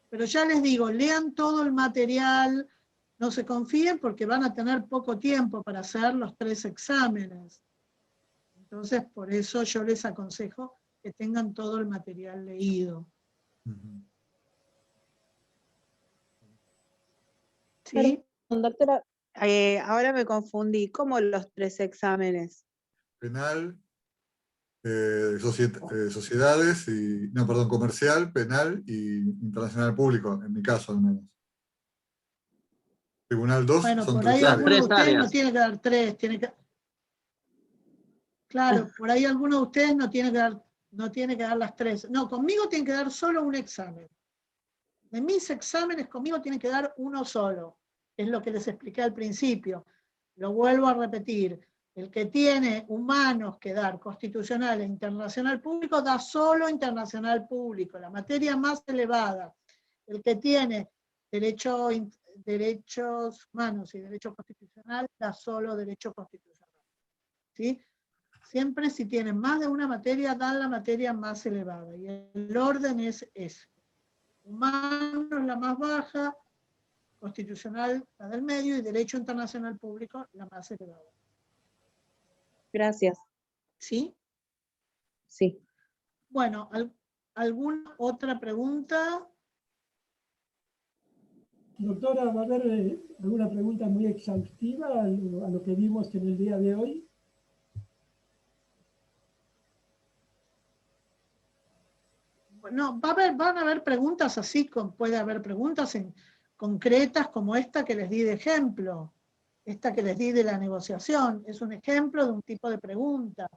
Pero ya les digo, lean todo el material, no se confíen porque van a tener poco tiempo para hacer los 3 exámenes. Entonces, por eso yo les aconsejo que tengan todo el material leído. ¿Sí? Perdón, doctora, ahora me confundí. ¿Cómo los 3 exámenes? Penal, sociedades, comercial, penal y internacional público, en mi caso al menos. Tribunal 2 Bueno, son por 3 ahí áreas. alguno de 3 ustedes no áreas. tiene que dar 3, tiene que... Claro, por ahí alguno de ustedes no tiene que dar las 3. No, conmigo tienen que dar solo un examen. De mis exámenes conmigo tienen que dar uno solo. Es lo que les expliqué al principio. Lo vuelvo a repetir. El que tiene humanos que dar constitucional e internacional público, da solo internacional público, la materia más elevada. El que tiene derechos humanos y derecho constitucional, da solo derecho constitucional. ¿Sí? Siempre si tienen más de una materia, dan la materia más elevada. Y el orden es ese. Humano es la más baja, constitucional la del medio y derecho internacional público la más elevada. Gracias. ¿Sí? Sí. Bueno, ¿alguna otra pregunta? Doctora, ¿va a haber alguna pregunta muy exhaustiva a lo que vimos en el día de hoy? No, van a haber preguntas así, puede haber preguntas concretas como esta que les di de ejemplo. Esta que les di de la negociación, es un ejemplo de un tipo de pregunta.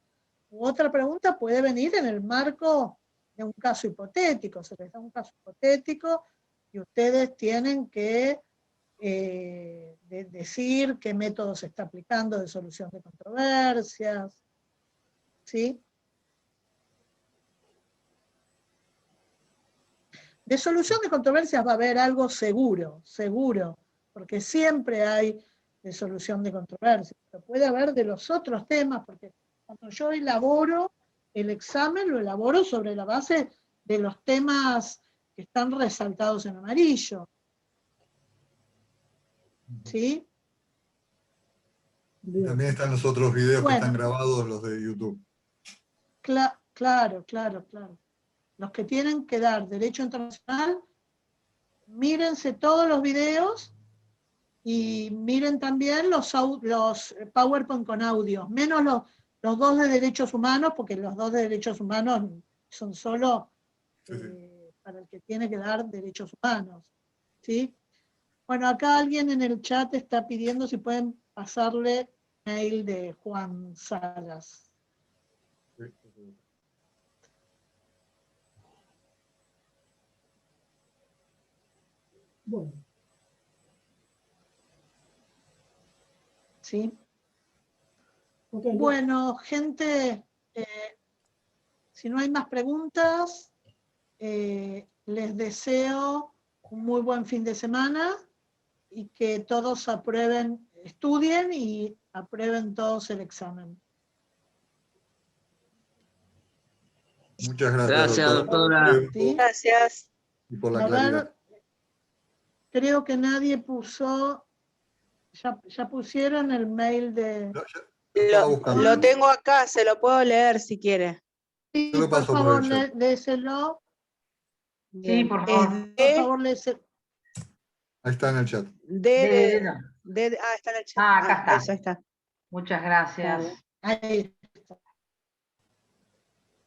Otra pregunta puede venir en el marco de un caso hipotético. Se les da un caso hipotético y ustedes tienen que de decir qué método se está aplicando de solución de controversias, ¿sí? De solución de controversias va a haber algo seguro, seguro, porque siempre hay de solución de controversias, pero puede haber de los otros temas, porque cuando yo elaboro el examen, lo elaboro sobre la base de los temas que están resaltados en amarillo. ¿Sí? Bien. También están los otros videos que Bueno. están grabados, los de YouTube. Claro. Los que tienen que dar derecho internacional, mírense todos los videos y miren también los PowerPoint con audio, menos los dos de derechos humanos, porque los dos de derechos humanos son solo para el que tiene que dar derechos humanos. ¿Sí? Bueno, acá alguien en el chat está pidiendo si pueden pasarle mail de Juan Salas. Bueno, ¿Sí? ok, Bueno, gente, si no hay más preguntas, les deseo un muy buen fin de semana y que todos aprueben, estudien y aprueben todos el examen. Muchas gracias, Gracias, doctora. por el tiempo ¿Sí? Gracias. y por la A claridad. ver, creo que nadie puso, ya pusieron el mail de... No, ya estaba buscando. Lo tengo acá, se lo puedo leer si quiere. Sí, Yo lo por paso por favor, el chat. léeselo. Sí, Bien. por Es favor. Por favor, léeselo. Ahí está en el chat. Está en el chat. Ah, acá está. Eso, ahí está. Muchas gracias. Está bien. Ahí está.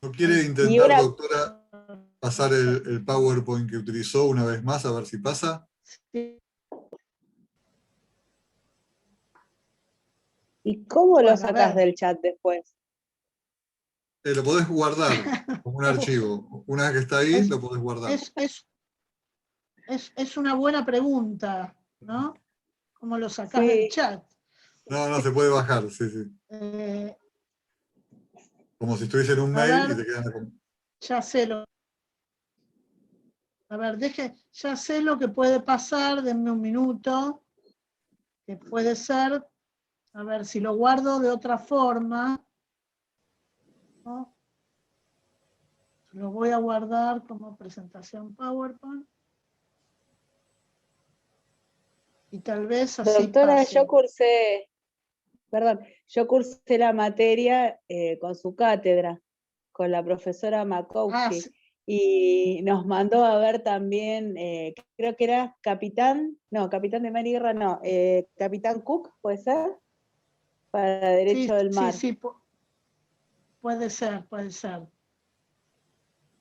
¿No quiere Y intentar, una, doctora, pasar el PowerPoint que utilizó una vez más, a ver si pasa? Sí. ¿y cómo Bueno, lo a sacás ver. del chat después? Lo podés guardar como un archivo. Una vez que está ahí, lo podés guardar. Es una buena pregunta, ¿no? ¿Cómo lo sacás del Sí. chat? No, se puede bajar, sí. Eh, Como si estuviese en un A mail ver. y te quedan... ya sé lo... A ver, ya sé lo que puede pasar, denme un minuto, que puede ser, a ver, si lo guardo de otra forma, ¿no? Lo voy a guardar como presentación PowerPoint. Y tal vez así Doctora, pase. yo cursé la materia con su cátedra, con la profesora Makowski, Sí. y nos mandó a ver también, creo que era Capitán de Mar y Guerra, no, Capitán Cook, ¿puede ser? Para Derecho del Mar. Sí, puede ser.